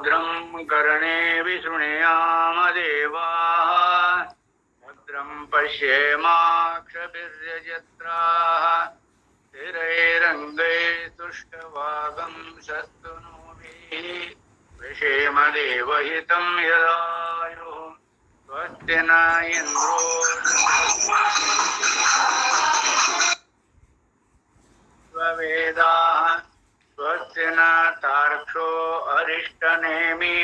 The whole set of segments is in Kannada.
भद्रं कर्णेभिः शृणुयाम देवाः भद्रं पश्येमाक्षभिर्यजत्राः स्थिरैरङ्गैस्तुष्टवागंशस्तनूभिः विषेम देवहितं यदायुः स्वस्ति न इन्द्रो स्ववेदाः स्वस्ति न तार्क्ष्यो अरिष्टनेमि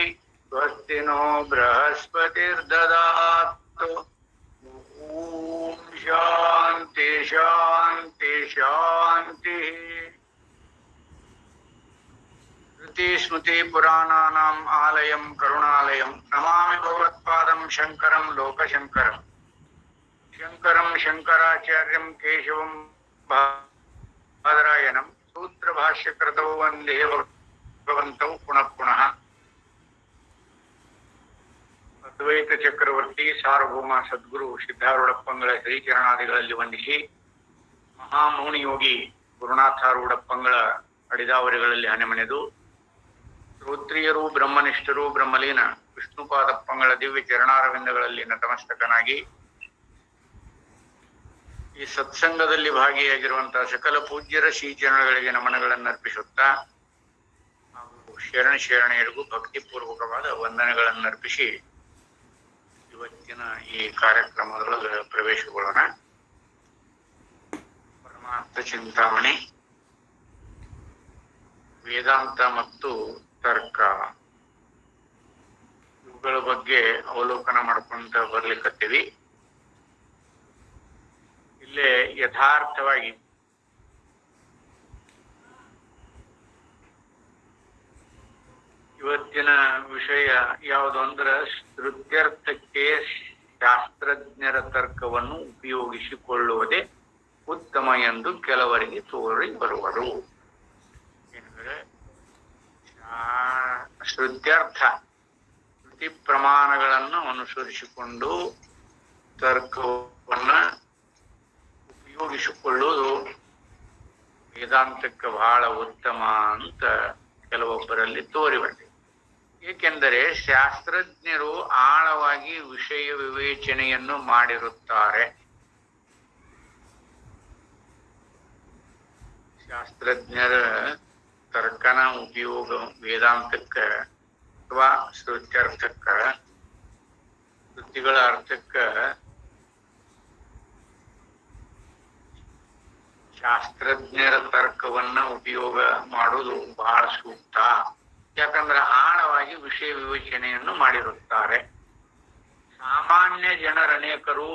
स्वस्ति नो बृहस्पतिर्ददातु ॐ शान्ति शान्ति शान्तिः। श्रुतिस्मृतिपुराणानाम् आलयं करुणालयं नमामि भगवत्पादं शङ्करं लोकशङ्करं शङ्करं शङ्कराचार्यं केशवं बादरायणं सूत्रभाष्यकृतौ वन्दे भगवन्तौ पुनः पुनः। ಅದ್ವೈತ ಚಕ್ರವರ್ತಿ ಸಾರ್ವಭೌಮ ಸದ್ಗುರು ಸಿದ್ಧಾರೂಢಪ್ಪಂಗಳ ಶ್ರೀಚರಣಾದಿಗಳಲ್ಲಿ ವಂದಿಸಿ ಮಹಾಮೌನಿಯೋಗಿ ಗುರುನಾಥಾರೂಢಪ್ಪಂಗಳ ಅಡಿದಾವರಿಗಳಲ್ಲಿ ಹನೆಮಣೆದು ಶ್ರೋತ್ರಿಯರು ಬ್ರಹ್ಮನಿಷ್ಠರು ಬ್ರಹ್ಮಲೀನ ವಿಷ್ಣುಪಾದಪ್ಪಂಗಳ ದಿವ್ಯ ಚರಣಾರವಿಂದಗಳಲ್ಲಿ ನತಮಸ್ತಕನಾಗಿ ಈ ಸತ್ಸಂಗದಲ್ಲಿ ಭಾಗಿಯಾಗಿರುವಂತಹ ಸಕಲ ಪೂಜ್ಯರ ಶ್ರೀಚರಣಗಳಿಗೆ ನಮನಗಳನ್ನು ಅರ್ಪಿಸುತ್ತಾ ಹಾಗೂ ಶರಣೆಯರಿಗೂ ಭಕ್ತಿಪೂರ್ವಕವಾದ ವಂದನೆಗಳನ್ನು ಅರ್ಪಿಸಿ ಇವತ್ತಿನ ಈ ಕಾರ್ಯಕ್ರಮದೊಳಗೆ ಪ್ರವೇಶಗೊಳ್ಳೋಣ. ಪರಮಾರ್ಥ ಚಿಂತಾಮಣಿ, ವೇದಾಂತ ಮತ್ತು ತರ್ಕ ಇವುಗಳ ಬಗ್ಗೆ ಅವಲೋಕನ ಮಾಡ್ಕೊಂತ ಬರ್ಲಿಕ್ಕತ್ತೀವಿ. ಇಲ್ಲೇ ಯಥಾರ್ಥವಾಗಿ ಇವತ್ತಿನ ವಿಷಯ ಯಾವುದು ಅಂದ್ರೆ ಶ್ರುತ್ಯರ್ಥಕ್ಕೆ ಶಾಸ್ತ್ರಜ್ಞರ ತರ್ಕವನ್ನು ಉಪಯೋಗಿಸಿಕೊಳ್ಳುವುದೇ ಉತ್ತಮ ಎಂದು ಕೆಲವರಿಗೆ ತೋರಿ ಬರುವರು. ಏನಂದ್ರೆ ಶ್ರುತ್ಯರ್ಥ ಶ್ರುತಿ ಪ್ರಮಾಣಗಳನ್ನು ಅನುಸರಿಸಿಕೊಂಡು ತರ್ಕವನ್ನ ಉಪಯೋಗಿಸಿಕೊಳ್ಳುವುದು ವೇದಾಂತಕ್ಕೆ ಬಹಳ ಉತ್ತಮ ಅಂತ ಕೆಲವೊಬ್ಬರಲ್ಲಿ ತೋರಿ ಬಂದಿದೆ. ಏಕೆಂದರೆ ಶಾಸ್ತ್ರಜ್ಞರು ಆಳವಾಗಿ ವಿಷಯ ವಿವೇಚನೆಯನ್ನು ಮಾಡಿರುತ್ತಾರೆ. ಶಾಸ್ತ್ರಜ್ಞರ ತರ್ಕನ ಉಪಯೋಗ ವೇದಾಂತಕ್ಕ ಅಥವಾ ಶ್ರುತ್ಯರ್ಥಕ್ಕ ಶ್ರುತಿಗಳ ಅರ್ಥಕ್ಕ ಶಾಸ್ತ್ರಜ್ಞರ ತರ್ಕವನ್ನ ಉಪಯೋಗ ಮಾಡುವುದು ಬಹಳ ಸೂಕ್ತ. ಯಾಕಂದ್ರೆ ಆಳವಾಗಿ ವಿಷಯ ವಿವೇಚನೆಯನ್ನು ಮಾಡಿರುತ್ತಾರೆ. ಸಾಮಾನ್ಯ ಜನರನೇಕರು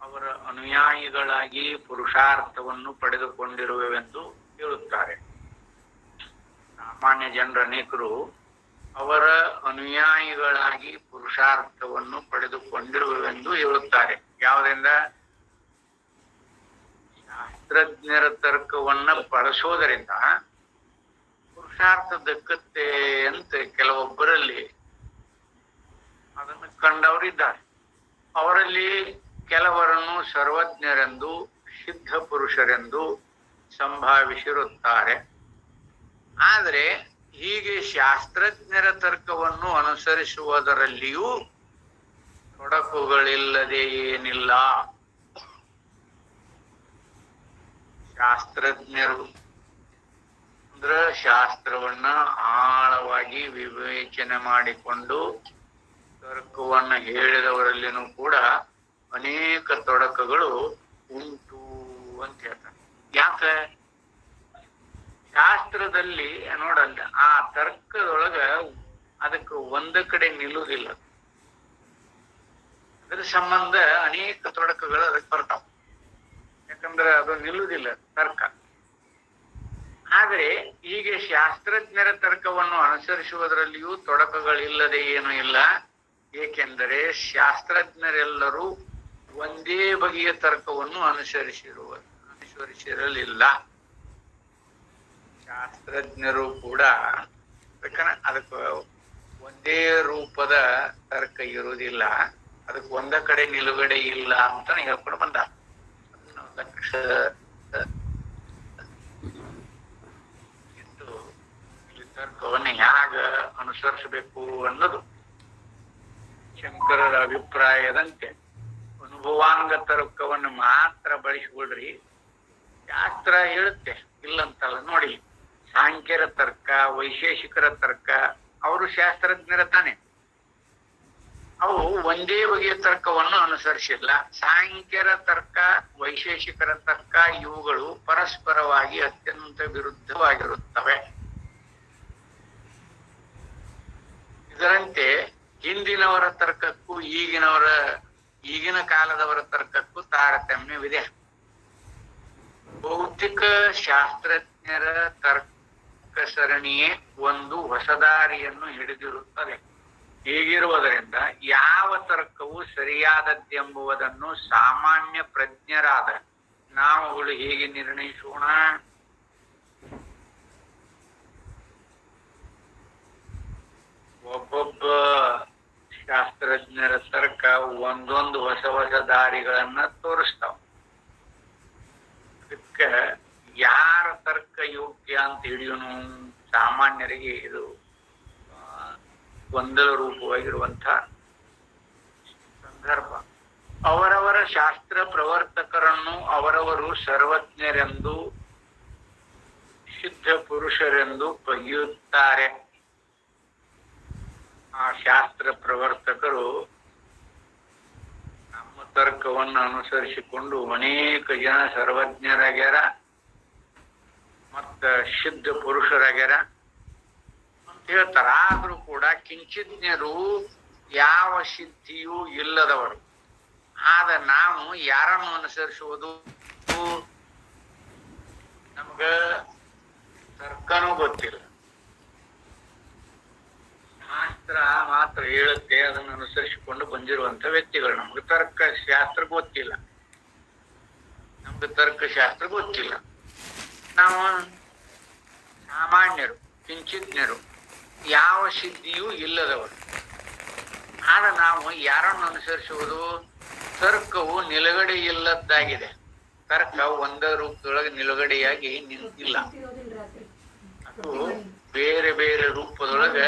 ಅವರ ಅನುಯಾಯಿಗಳಾಗಿ ಪುರುಷಾರ್ಥವನ್ನು ಪಡೆದುಕೊಂಡಿರುವೆವೆಂದು ಹೇಳುತ್ತಾರೆ. ಸಾಮಾನ್ಯ ಜನರನೇಕರು ಅವರ ಅನುಯಾಯಿಗಳಾಗಿ ಪುರುಷಾರ್ಥವನ್ನು ಪಡೆದುಕೊಂಡಿರುವೆವೆಂದು ಹೇಳುತ್ತಾರೆ. ಯಾವುದರಿಂದ? ಶಾಸ್ತ್ರಜ್ಞರ ತರ್ಕವನ್ನ ಬಳಸೋದರಿಂದ ಪುರುಷಾರ್ಥ ದಕ್ಕತ್ತೆ ಅಂತ ಕೆಲವೊಬ್ಬರಲ್ಲಿ ಅದನ್ನು ಕಂಡವರಿದ್ದಾರೆ. ಅವರಲ್ಲಿ ಕೆಲವರನ್ನು ಸರ್ವಜ್ಞರೆಂದು ಸಿದ್ಧ ಪುರುಷರೆಂದು ಸಂಭಾವಿಸಿರುತ್ತಾರೆ. ಆದರೆ ಹೀಗೆ ಶಾಸ್ತ್ರಜ್ಞರ ತರ್ಕವನ್ನು ಅನುಸರಿಸುವುದರಲ್ಲಿಯೂ ತೊಡಕುಗಳಿಲ್ಲದೆ ಏನಿಲ್ಲ. ಶಾಸ್ತ್ರಜ್ಞರು ಅಂದ್ರ ಶಾಸ್ತ್ರವನ್ನ ಆಳವಾಗಿ ವಿವೇಚನೆ ಮಾಡಿಕೊಂಡು ತರ್ಕವನ್ನ ಹೇಳಿದವರಲ್ಲಿನೂ ಕೂಡ ಅನೇಕ ತೊಡಕುಗಳು ಉಂಟು ಅಂತ ಹೇಳ್ತಾರೆ. ಯಾಕೆ? ಶಾಸ್ತ್ರದಲ್ಲಿ ನೋಡಲ್ಲ, ಆ ತರ್ಕದೊಳಗ ಅದಕ್ಕೆ ಒಂದ ಕಡೆ ನಿಲ್ಲುವುದಿಲ್ಲ. ಅದರ ಸಂಬಂಧ ಅನೇಕ ತೊಡಕುಗಳು ಅದಕ್ಕೆ ಬರ್ತಾವ. ಯಾಕಂದ್ರೆ ಅದು ನಿಲ್ಲುವುದಿಲ್ಲ ತರ್ಕ. ಆದ್ರೆ ಹೀಗೆ ಶಾಸ್ತ್ರಜ್ಞರ ತರ್ಕವನ್ನು ಅನುಸರಿಸುವುದರಲ್ಲಿಯೂ ತೊಡಕುಗಳಿಲ್ಲದೆ ಏನೂ ಇಲ್ಲ. ಏಕೆಂದರೆ ಶಾಸ್ತ್ರಜ್ಞರೆಲ್ಲರೂ ಒಂದೇ ಬಗೆಯ ತರ್ಕವನ್ನು ಅನುಸರಿಸಿರಲಿಲ್ಲ. ಶಾಸ್ತ್ರಜ್ಞರು ಕೂಡ ಅದಕ್ಕೆ ಒಂದೇ ರೂಪದ ತರ್ಕ ಇರುವುದಿಲ್ಲ, ಅದಕ್ಕೆ ಒಂದ ಕಡೆ ನಿಲುಗಡೆ ಇಲ್ಲ ಅಂತ ಹೇಳ್ಕೊಂಡು ಬಂದ. ತರ್ಕವನ್ನು ಹೇಗ ಅನುಸರಿಸಬೇಕು ಅನ್ನೋದು ಶಂಕರರ ಅಭಿಪ್ರಾಯದಂತೆ. ಅನುಭವಾಂಗ ತರ್ಕವನ್ನು ಮಾತ್ರ ಬಳಸಿಕೊಳ್ರಿ, ಶಾಸ್ತ್ರ ಹೇಳುತ್ತೆ ಇಲ್ಲಂತಲ್ಲ. ನೋಡಿ, ಸಾಂಖ್ಯರ ತರ್ಕ, ವೈಶೇಷಿಕರ ತರ್ಕ, ಅವರು ಶಾಸ್ತ್ರಜ್ಞರ ತಾನೆ. ಅವು ಒಂದೇ ಬಗೆಯ ತರ್ಕವನ್ನು ಅನುಸರಿಸಿಲ್ಲ. ಸಾಂಖ್ಯರ ತರ್ಕ, ವೈಶೇಷಿಕರ ತರ್ಕ ಇವುಗಳು ಪರಸ್ಪರವಾಗಿ ಅತ್ಯಂತ ವಿರುದ್ಧವಾಗಿರುತ್ತವೆ. ಇದರಂತೆ ಹಿಂದಿನವರ ತರ್ಕಕ್ಕೂ ಈಗಿನ ಕಾಲದವರ ತರ್ಕಕ್ಕೂ ತಾರತಮ್ಯವಿದೆ. ಭೌತಿಕ ಶಾಸ್ತ್ರಜ್ಞರ ತರ್ಕ ಸರಣಿಯೇ ಒಂದು ಹೊಸದಾರಿಯನ್ನು ಹಿಡಿದಿರುತ್ತದೆ. ಹೀಗಿರುವುದರಿಂದ ಯಾವ ತರ್ಕವು ಸರಿಯಾದದ್ದೆಂಬುದನ್ನು ಸಾಮಾನ್ಯ ಪ್ರಜ್ಞರಾದ ನಾವುಗಳು ಹೇಗೆ ನಿರ್ಣಯಿಸೋಣ? ಒಬ್ಬೊಬ್ಬ ಶಾಸ್ತ್ರಜ್ಞರ ತರ್ಕ ಒಂದೊಂದು ಹೊಸ ಹೊಸ ದಾರಿಗಳನ್ನ ತೋರಿಸ್ತಾವ. ಅದಕ್ಕೆ ಯಾರ ತರ್ಕ ಯೋಗ್ಯ ಅಂತ ಹಿಡಿಯೋನು ಸಾಮಾನ್ಯರಿಗೆ ಇದು ಗೊಂದಲ ರೂಪವಾಗಿರುವಂತ ಸಂದರ್ಭ. ಅವರವರ ಶಾಸ್ತ್ರ ಪ್ರವರ್ತಕರನ್ನು ಅವರವರು ಸರ್ವಜ್ಞರೆಂದು, ಸಿದ್ಧ ಪುರುಷರೆಂದು ಬಗೆಯುತ್ತಾರೆ. ಆ ಶಾಸ್ತ್ರ ಪ್ರವರ್ತಕರು ನಮ್ಮ ತರ್ಕವನ್ನು ಅನುಸರಿಸಿಕೊಂಡು ಅನೇಕ ಜನ ಸರ್ವಜ್ಞರಾಗ್ಯಾರ, ಮತ್ತ ಸಿದ್ಧ ಪುರುಷರಾಗ್ಯಾರ ಅಂತ ಹೇಳ್ತಾರ. ಆದ್ರೂ ಕೂಡ ಕಿಂಚಿಜ್ಞರು, ಯಾವ ಸಿದ್ಧಿಯೂ ಇಲ್ಲದವರು. ಆದ ನಾವು ಯಾರನ್ನು ಅನುಸರಿಸುವುದು? ನಮ್ಗ ತರ್ಕನೂ ಗೊತ್ತಿಲ್ಲ, ಶಾಸ್ತ್ರ ಮಾತ್ರ ಹೇಳುತ್ತೆ, ಅದನ್ನು ಅನುಸರಿಸಿಕೊಂಡು ಬಂದಿರುವಂತ ವ್ಯಕ್ತಿಗಳು. ನಮ್ಗೆ ತರ್ಕಶಾಸ್ತ್ರ ಗೊತ್ತಿಲ್ಲ, ನಾವು ಸಾಮಾನ್ಯರು, ಕಿಂಚಿಜ್ಞರು, ಯಾವ ಸಿದ್ಧಿಯೂ ಇಲ್ಲದವರು. ಆಗ ನಾವು ಯಾರನ್ನು ಅನುಸರಿಸುವುದು? ತರ್ಕವು ನಿಲುಗಡೆ ಇಲ್ಲದ್ದಾಗಿದೆ. ತರ್ಕ ಒಂದ ರೂಪದೊಳಗೆ ನಿಲುಗಡೆಯಾಗಿ ನಿಂತಿಲ್ಲ. ಅದು ಬೇರೆ ಬೇರೆ ರೂಪದೊಳಗೆ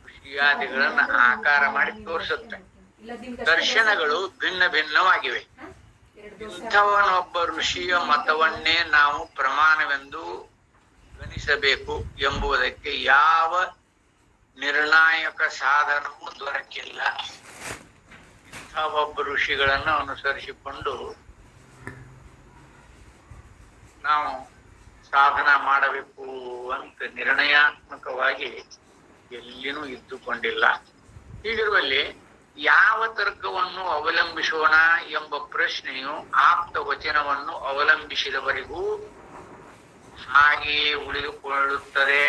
ವಿಷಯಾದಿಗಳನ್ನ ಆಕಾರ ಮಾಡಿ ತೋರಿಸುತ್ತೆ. ದರ್ಶನಗಳು ಭಿನ್ನ ಭಿನ್ನವಾಗಿವೆ. ಇಂಥವನೊಬ್ಬ ಋಷಿಯ ಮತವನ್ನೇ ನಾವು ಪ್ರಮಾಣವೆಂದು ಗಣಿಸಬೇಕು ಎಂಬುದಕ್ಕೆ ಯಾವ ನಿರ್ಣಾಯಕ ಸಾಧನವೂ ದೊರಕಿಲ್ಲ. ಇಂಥ ಒಬ್ಬ ಋಷಿಗಳನ್ನು ಅನುಸರಿಸಿಕೊಂಡು ನಾವು ಸಾಧನ ಮಾಡಬೇಕು ಅಂತ ನಿರ್ಣಯಾತ್ಮಕವಾಗಿ ಎಲ್ಲಿನೂ ಇದ್ದುಕೊಂಡಿಲ್ಲ. ಹೀಗಿರುವಲ್ಲಿ ಯಾವ ತರ್ಕವನ್ನು ಅವಲಂಬಿಸೋಣ ಎಂಬ ಪ್ರಶ್ನೆಯು ಆಪ್ತ ವಚನವನ್ನು ಅವಲಂಬಿಸಿದವರಿಗೂ ಹಾಗೆಯೇ ಉಳಿದುಕೊಳ್ಳುತ್ತದೆ.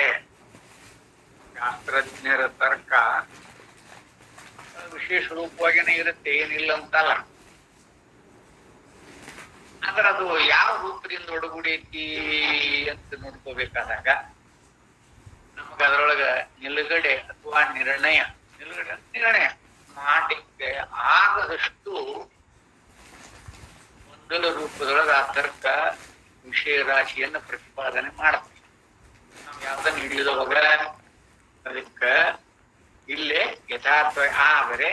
ಶಾಸ್ತ್ರಜ್ಞರ ತರ್ಕ ವಿಶೇಷ ರೂಪವಾಗಿನೇ ಇರುತ್ತೆ, ಏನಿಲ್ಲ ಅಂತಲ್ಲ. ಆದ್ರೆ ಅದು ಯಾವ ರೂಪದಿಂದ ಒಡಗೂಡೈತಿ ಅಂತ ನೋಡ್ಕೋಬೇಕಾದಾಗ ನಮಗ ಅದರೊಳಗ ನಿಲುಗಡೆ ಅಥವಾ ನಿರ್ಣಯ ಮಾಡಲಿಕ್ಕೆ ಆಗದಷ್ಟು ಮೊದಲ ರೂಪದೊಳಗ ಆ ತರ್ಕ ವಿಷಯ ರಾಶಿಯನ್ನ ಪ್ರತಿಪಾದನೆ ಮಾಡುತ್ತೆ. ನಾವು ಯಾವ್ದನ್ನ ಹಿಡಿಯೋವಾಗ ಅದಕ್ಕ ಇಲ್ಲೇ ಯಥಾರ್ಥ. ಆದರೆ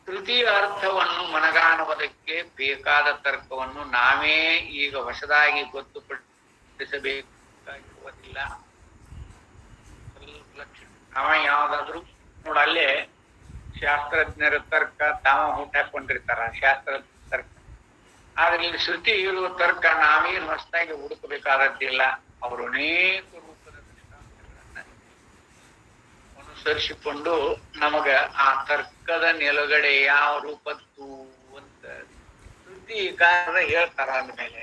ತೃತೀಯ ಅರ್ಥವನ್ನು ಮನಗಾಣುವುದಕ್ಕೆ ಬೇಕಾದ ತರ್ಕವನ್ನು ನಾವೇ ಈಗ ಹೊಸದಾಗಿ ಗೊತ್ತುಪಡಿಸಬೇಕಾಗಿರುವುದಿಲ್ಲ. ನಾವ ಯಾವ್ದಾದ್ರು ನೋಡಲ್ಲೇ ಶಾಸ್ತ್ರಜ್ಞರ ತರ್ಕ ತಾವ ಹುಟ್ಟು ಹಾಕೊಂಡಿರ್ತಾರ, ಶಾಸ್ತ್ರ ತರ್ಕ. ಆದ್ರೆ ಇಲ್ಲಿ ಶ್ರುತಿ ಹೇಳುವ ತರ್ಕ ನಾವೇನು ಹೊಸದಾಗಿ ಹುಡುಕಬೇಕಾದದ್ದಿಲ್ಲ. ಅವರು ಅನೇಕ ರೂಪದ ದೃಷ್ಟಾಂತಗಳನ್ನ ಅನುಸರಿಸಿಕೊಂಡು ನಮಗ ಆ ತರ್ಕದ ನಿಲುಗಡೆ ಯಾವ ರೂಪದ್ದು ಅಂತ ಶ್ರುತಿಕಾರ ಹೇಳ್ತಾರ. ಅಂದ್ಮೇಲೆ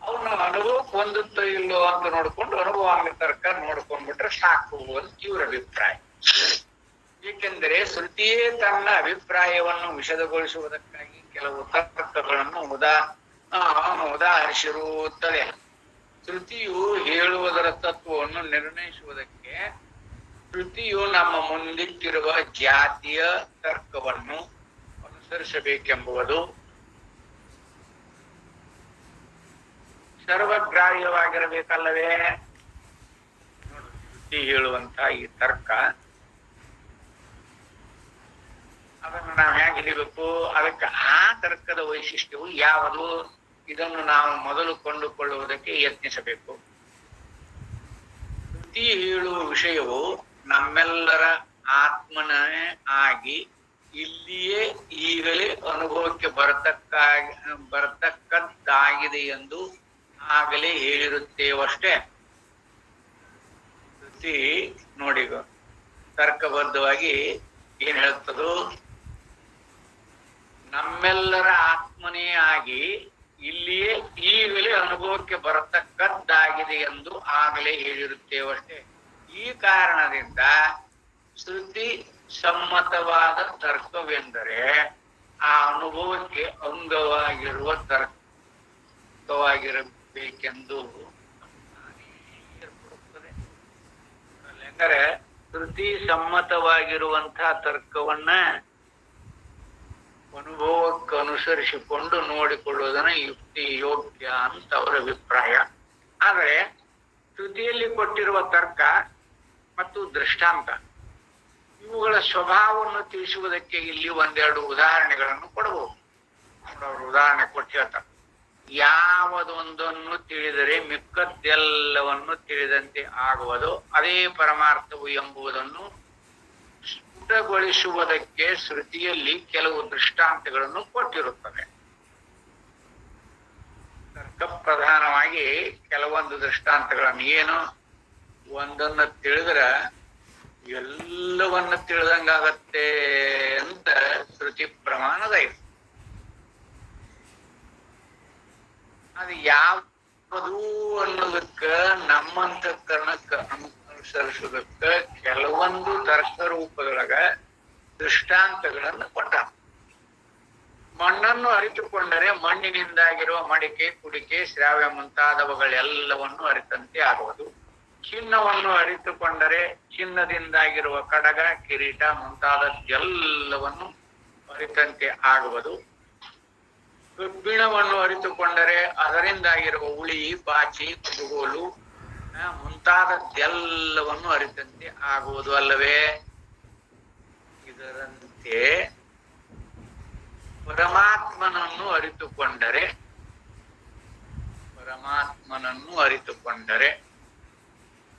ಅವನ್ನ ಅನುಭವಕ್ಕೆ ಹೊಂದುತ್ತೋ ಇಲ್ಲೋ ಅಂತ ನೋಡ್ಕೊಂಡು ಅನುಭವಾಂಗ ತರ್ಕ ನೋಡ್ಕೊಂಡ್ಬಿಟ್ರೆ ಸಾಕು ಅಂತ ಇವ್ರ ಅಭಿಪ್ರಾಯ. ಏಕೆಂದರೆ ಶ್ರುತಿಯೇ ತನ್ನ ಅಭಿಪ್ರಾಯವನ್ನು ವಿಶದಗೊಳಿಸುವುದಕ್ಕಾಗಿ ಕೆಲವು ತರ್ಕಗಳನ್ನು ಉದಾಹರಿಸಿರುತ್ತದೆ. ಶ್ರುತಿಯು ಹೇಳುವುದರ ತತ್ವವನ್ನು ನಿರ್ಣಯಿಸುವುದಕ್ಕೆ ಶ್ರುತಿಯು ನಮ್ಮ ಮುಂದಿಟ್ಟಿರುವ ಜಾತಿಯ ತರ್ಕವನ್ನು ಅನುಸರಿಸಬೇಕೆಂಬುದು ಸರ್ವಗ್ರಾಹ್ಯವಾಗಿರಬೇಕಲ್ಲವೇ? ಯುಕ್ತಿ ಹೇಳುವಂತ ಈ ತರ್ಕ, ಅದನ್ನು ನಾವು ಹೇಗೆ ಹಿಡಿಬೇಕು? ಅದಕ್ಕೆ ಆ ತರ್ಕದ ವೈಶಿಷ್ಟ್ಯವು ಯಾವುದು? ಇದನ್ನು ನಾವು ಮೊದಲು ಕೊಂಡುಕೊಳ್ಳುವುದಕ್ಕೆ ಯತ್ನಿಸಬೇಕು. ಯುಕ್ತಿ ಹೇಳುವ ವಿಷಯವು ನಮ್ಮೆಲ್ಲರ ಆತ್ಮನೇ ಆಗಿ ಇಲ್ಲಿಯೇ ಈಗಲೇ ಅನುಭವಕ್ಕೆ ಬರತಕ್ಕದ್ದಾಗಿದೆ ಎಂದು ಆಗಲೇ ಹೇಳಿರುತ್ತೇವಷ್ಟೇ. ಯುಕ್ತಿ ನೋಡಿ, ತರ್ಕಬದ್ಧವಾಗಿ ಏನ್ ಹೇಳ್ತದೋ, ನಮ್ಮೆಲ್ಲರ ಆತ್ಮನೇ ಆಗಿ ಇಲ್ಲಿಯೇ ಈಗಲೇ ಅನುಭವಕ್ಕೆ ಬರತಕ್ಕದ್ದಾಗಿದೆ ಎಂದು ಆಗಲೇ ಹೇಳಿರುತ್ತೇವಷ್ಟೇ. ಈ ಕಾರಣದಿಂದ ಶ್ರುತಿ ಸಮ್ಮತವಾದ ತರ್ಕವೆಂದರೆ ಆ ಅನುಭವಕ್ಕೆ ಅಂಗವಾಗಿರುವ ತರ್ಕವಾಗಿರಬೇಕೆಂದು ಏರ್ಪಡುತ್ತದೆ. ಯಾಕಂದರೆ ಶ್ರುತಿ ಸಮ್ಮತವಾಗಿರುವಂತಹ ತರ್ಕವನ್ನ ಅನುಭವಕ್ಕೆ ಅನುಸರಿಸಿಕೊಂಡು ನೋಡಿಕೊಳ್ಳುವುದನ್ನ ಯುಕ್ತಿ ಯೋಗ್ಯ ಅಂತ ಅವರ ಅಭಿಪ್ರಾಯ. ಆದರೆ ಶ್ರುತಿಯಲ್ಲಿ ಕೊಟ್ಟಿರುವ ತರ್ಕ ಮತ್ತು ದೃಷ್ಟಾಂತ ಇವುಗಳ ಸ್ವಭಾವವನ್ನು ತಿಳಿಸುವುದಕ್ಕೆ ಇಲ್ಲಿ ಒಂದೆರಡು ಉದಾಹರಣೆಗಳನ್ನು ಕೊಡಬಹುದು. ಅವರು ಉದಾಹರಣೆ ಕೊಟ್ಟು ಹೇಳ್ತಾರೆ, ಯಾವುದೊಂದನ್ನು ತಿಳಿದರೆ ಮಿಕ್ಕದ್ದೆಲ್ಲವನ್ನು ತಿಳಿದಂತೆ ಆಗುವುದು ಅದೇ ಪರಮಾರ್ಥವು ಎಂಬುದನ್ನು ಸ್ಫುಟಗೊಳಿಸುವುದಕ್ಕೆ ಶ್ರುತಿಯಲ್ಲಿ ಕೆಲವು ದೃಷ್ಟಾಂತಗಳನ್ನು ಕೊಟ್ಟಿರುತ್ತದೆ. ತರ್ಕ ಪ್ರಧಾನವಾಗಿ ಕೆಲವೊಂದು ದೃಷ್ಟಾಂತಗಳನ್ನು, ಏನು ಒಂದನ್ನು ತಿಳಿದ್ರೆ ಎಲ್ಲವನ್ನ ತಿಳಿದಂಗಾಗತ್ತೆ ಅಂತ ಶ್ರುತಿ ಪ್ರಮಾಣದ ಇದೆ. ಅದು ಯಾವುದು ಅನ್ನೋದಕ್ಕ ನಮ್ಮಂತಕರಣಕ್ಕೆ ಅನುಸರಿಸೋದಕ್ಕ ಕೆಲವೊಂದು ತರ್ಕ ರೂಪದೊಳಗ ದೃಷ್ಟಾಂತಗಳನ್ನು ಕೊಟ್ಟ. ಮಣ್ಣನ್ನು ಅರಿತುಕೊಂಡರೆ ಮಣ್ಣಿನಿಂದಾಗಿರುವ ಮಡಿಕೆ, ಕುಡಿಕೆ, ಶ್ರಾವ್ಯ ಮುಂತಾದವುಗಳೆಲ್ಲವನ್ನು ಅರಿತಂತೆ ಆಗುವುದು. ಚಿನ್ನವನ್ನು ಅರಿತುಕೊಂಡರೆ ಚಿನ್ನದಿಂದಾಗಿರುವ ಕಡಗ, ಕಿರೀಟ ಮುಂತಾದದ್ದೆಲ್ಲವನ್ನು ಅರಿತಂತೆ ಆಗುವುದು. ಕಬ್ಬಿಣವನ್ನು ಅರಿತುಕೊಂಡರೆ ಅದರಿಂದಾಗಿರುವ ಉಳಿ, ಬಾಚಿ, ಕುಡುಗೋಲು ಮುಂತಾದದ್ದೆಲ್ಲವನ್ನು ಅರಿತಂತೆ ಆಗುವುದು ಅಲ್ಲವೇ? ಇದರಂತೆ ಪರಮಾತ್ಮನನ್ನು ಅರಿತುಕೊಂಡರೆ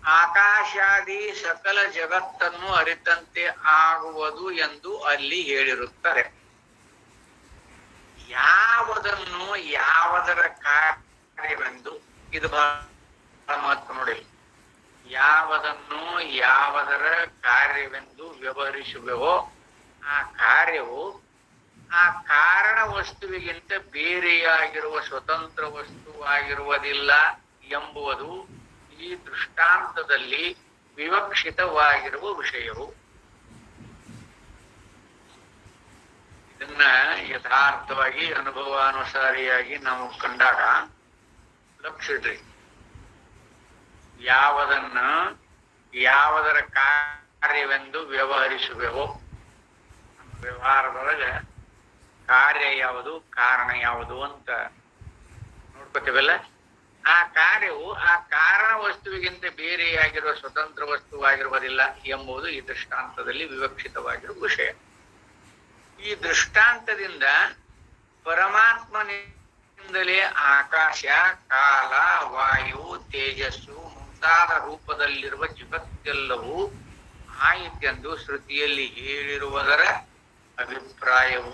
ಆಕಾಶಾದಿ ಸಕಲ ಜಗತ್ತನ್ನು ಅರಿತಂತೆ ಆಗುವುದು ಎಂದು ಅಲ್ಲಿ ಹೇಳಿರುತ್ತಾರೆ. ಯಾವುದನ್ನು ಯಾವುದರ ಕಾರ್ಯವೆಂದು, ಇದು ಬಹಳ ಮಹತ್ವ ನೋಡಿ, ಯಾವುದನ್ನು ಯಾವುದರ ಕಾರ್ಯವೆಂದು ವ್ಯವಹರಿಸುವೆವೋ ಆ ಕಾರ್ಯವು ಆ ಕಾರಣ ವಸ್ತುವಿಗಿಂತ ಬೇರೆಯಾಗಿರುವ ಸ್ವತಂತ್ರ ವಸ್ತುವಾಗಿರುವುದಿಲ್ಲ ಎಂಬುದು ಈ ದೃಷ್ಟಾಂತದಲ್ಲಿ ವಿವಕ್ಷಿತವಾಗಿರುವ ವಿಷಯವು. ಇದನ್ನ ಯಥಾರ್ಥವಾಗಿ ಅನುಭವಾನುಸಾರಿಯಾಗಿ ನಾವು ಕಂಡಾಗ ಲಕ್ಷಿಡ್ರಿ, ಯಾವುದರ ಕಾರ್ಯವೆಂದು ವ್ಯವಹರಿಸುವೆವೋ, ವ್ಯವಹಾರದೊಳಗೆ ಕಾರ್ಯ ಯಾವುದು, ಕಾರಣ ಯಾವುದು ಅಂತ ನೋಡ್ಕೋತೀವಲ್ಲ. ಆ ಕಾರ್ಯವು ಆ ಕಾರಣ ವಸ್ತುವಿಗಿಂತ ಬೇರೆಯಾಗಿರುವ ಸ್ವತಂತ್ರ ವಸ್ತುವಾಗಿರುವುದಿಲ್ಲ ಎಂಬುದು ಈ ದೃಷ್ಟಾಂತದಲ್ಲಿ ವಿವಕ್ಷಿತವಾಗಿರುವ ವಿಷಯ. ಈ ದೃಷ್ಟಾಂತದಿಂದ ಪರಮಾತ್ಮನಿಂದಲೇ ಆಕಾಶ, ಕಾಲ, ವಾಯು, ತೇಜಸ್ಸು ಮುಂತಾದ ರೂಪದಲ್ಲಿರುವ ಜಗತ್ತೆಲ್ಲವೂ ಆಯಿತೆಂದು ಶ್ರುತಿಯಲ್ಲಿ ಹೇಳಿರುವುದರ ಅಭಿಪ್ರಾಯವು.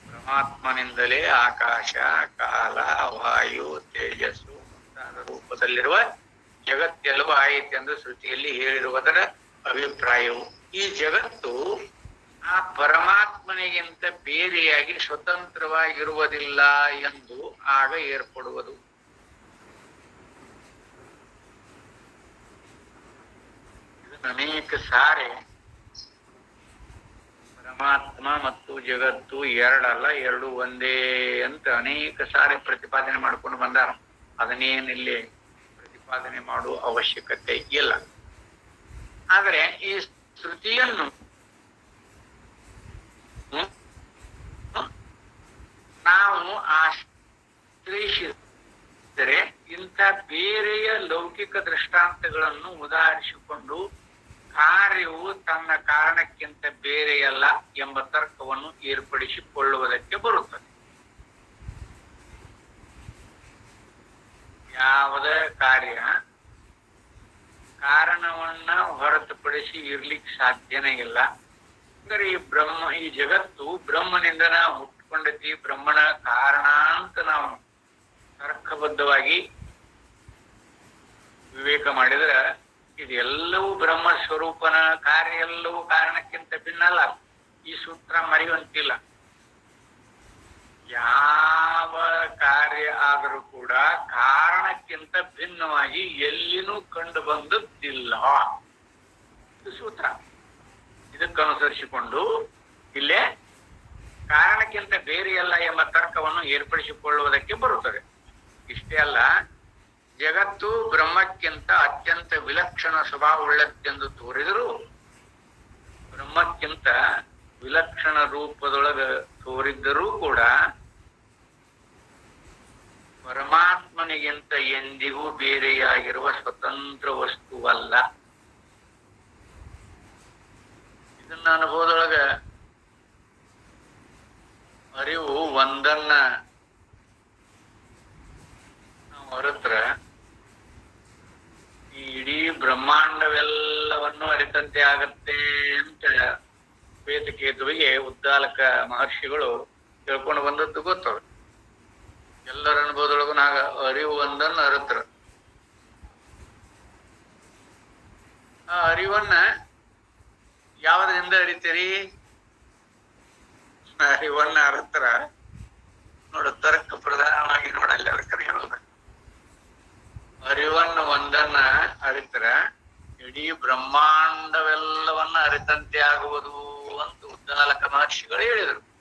ಪರಮಾತ್ಮನಿಂದಲೇ ಆಕಾಶ, ಕಾಲ, ವಾಯು, ತೇಜಸ್ಸು ಮುಂತಾದ ರೂಪದಲ್ಲಿರುವ ಜಗತ್ತೆಲ್ಲವೂ ಆಯಿತೆಂದು ಶ್ರುತಿಯಲ್ಲಿ ಹೇಳಿರುವುದರ ಅಭಿಪ್ರಾಯವು. ಈ ಜಗತ್ತು ಆ ಪರಮಾತ್ಮನಿಗಿಂತ ಬೇರೆಯಾಗಿ ಸ್ವತಂತ್ರವಾಗಿರುವುದಿಲ್ಲ ಎಂದು ಆಗ ಏರ್ಪಡುವುದು. ಅನೇಕ ಸಾರಿ ಪರಮಾತ್ಮ ಮತ್ತು ಜಗತ್ತು ಎರಡಲ್ಲ, ಎರಡು ಒಂದೇ ಅಂತ ಅನೇಕ ಸಾರಿ ಪ್ರತಿಪಾದನೆ ಮಾಡ್ಕೊಂಡು ಬಂದಾರ. ಅದನ್ನೇನಿಲ್ಲಿ ಪ್ರತಿಪಾದನೆ ಮಾಡುವ ಅವಶ್ಯಕತೆ ಇಲ್ಲ. ಆದರೆ ಈ ಶ್ರುತಿಯನ್ನು ನಾವು ಆಶ್ರಯಿಸಿದರೆ ಆದರೆ ಇಂಥ ಬೇರೆಯ ಲೌಕಿಕ ದೃಷ್ಟಾಂತಗಳನ್ನು ಉದಾಹರಿಸಿಕೊಂಡು ಕಾರ್ಯವು ತನ್ನ ಕಾರಣಕ್ಕಿಂತ ಬೇರೆಯಲ್ಲ ಎಂಬ ತರ್ಕವನ್ನು ಏರ್ಪಡಿಸಿಕೊಳ್ಳುವುದಕ್ಕೆ ಬರುತ್ತದೆ. ಯಾವುದೇ ಕಾರ್ಯ ಕಾರಣವನ್ನ ಹೊರತುಪಡಿಸಿ ಇರ್ಲಿಕ್ಕೆ ಸಾಧ್ಯನೇ ಇಲ್ಲ. ಅಂದ್ರೆ ಈ ಜಗತ್ತು ಬ್ರಹ್ಮನಿಂದ ನಾವು ಹುಟ್ಟುಕೊಂಡೈತಿ, ಬ್ರಹ್ಮನ ಕಾರಣ ಅಂತ ನಾವು ತರ್ಕಬದ್ಧವಾಗಿ ವಿವೇಕ ಮಾಡಿದ್ರೆ ಇದೆಲ್ಲವೂ ಬ್ರಹ್ಮ ಸ್ವರೂಪನ ಕಾರ್ಯ, ಎಲ್ಲವೂ ಕಾರಣಕ್ಕಿಂತ ಭಿನ್ನ ಅಲ್ಲ. ಈ ಸೂತ್ರ ಮರೆಯುವಂತಿಲ್ಲ. ಯಾವ ಕಾರ್ಯ ಆದರೂ ಕೂಡ ಕಾರಣಕ್ಕಿಂತ ಭಿನ್ನವಾಗಿ ಎಲ್ಲಿನೂ ಕಂಡು ಬಂದದ್ದಿಲ್ಲ. ಇದು ಸೂತ್ರ. ಇದಕ್ಕನುಸರಿಸಿಕೊಂಡು ಇಲ್ಲೇ ಕಾರಣಕ್ಕಿಂತ ಬೇರೆಯಲ್ಲ ಎಂಬ ತರ್ಕವನ್ನು ಏರ್ಪಡಿಸಿಕೊಳ್ಳುವುದಕ್ಕೆ ಬರುತ್ತದೆ. ಇಷ್ಟೇ ಅಲ್ಲ, ಜಗತ್ತು ಬ್ರಹ್ಮಕ್ಕಿಂತ ಅತ್ಯಂತ ವಿಲಕ್ಷಣ ಸ್ವಭಾವವುಳ್ಳದ್ದೆಂದು ತೋರಿದರೂ, ಬ್ರಹ್ಮಕ್ಕಿಂತ ವಿಲಕ್ಷಣ ರೂಪದೊಳಗ ತೋರಿದ್ದರೂ ಕೂಡ ಪರಮಾತ್ಮನಿಗಿಂತ ಎಂದಿಗೂ ಬೇರೆಯಾಗಿರುವ ಸ್ವತಂತ್ರ ವಸ್ತುವಲ್ಲ. ಇದನ್ನ ಅನುಭವದೊಳಗ ಅರಿವು ಒಂದನ್ನ ನಾವು ಹೊರತ್ರ ಈ ಇಡೀ ಬ್ರಹ್ಮಾಂಡವೆಲ್ಲವನ್ನು ಅರಿತಂತೆ ಆಗತ್ತೆ ಅಂತ ಶ್ವೇತಕೇತುವಿಗೆ ಉದ್ದಾಲಕ ಮಹರ್ಷಿಗಳು ತಿಳ್ಕೊಂಡು ಬಂದದ್ದು ಗೊತ್ತವ. ಎಲ್ಲರ ಅನುಭವದೊಳಗು ನಾಗ ಅರಿವು ಒಂದನ್ನು ಅರಿತ್ರ. ಆ ಅರಿವನ್ನ ಯಾವ್ದ್ರಿಂದ ಅರಿತೀರಿ? ಅರಿವನ್ನ ಅರಿತ್ರ ನೋಡ, ತರ್ಕ ಪ್ರಧಾನವಾಗಿ ನೋಡಲ್ಲ ಅದಕ್ಕೆ ಹೇಳೋದು. ಅರಿವನ್ನು ಒಂದನ್ನ ಅರಿತರ ಇಡೀ ಬ್ರಹ್ಮಾಂಡವೆಲ್ಲವನ್ನ ಅರಿತಂತೆ ಆಗುವುದು ಅಂತ ಉದ್ದಾಲಕ ಮಹರ್ಷಿಗಳು ಹೇಳಿದರು.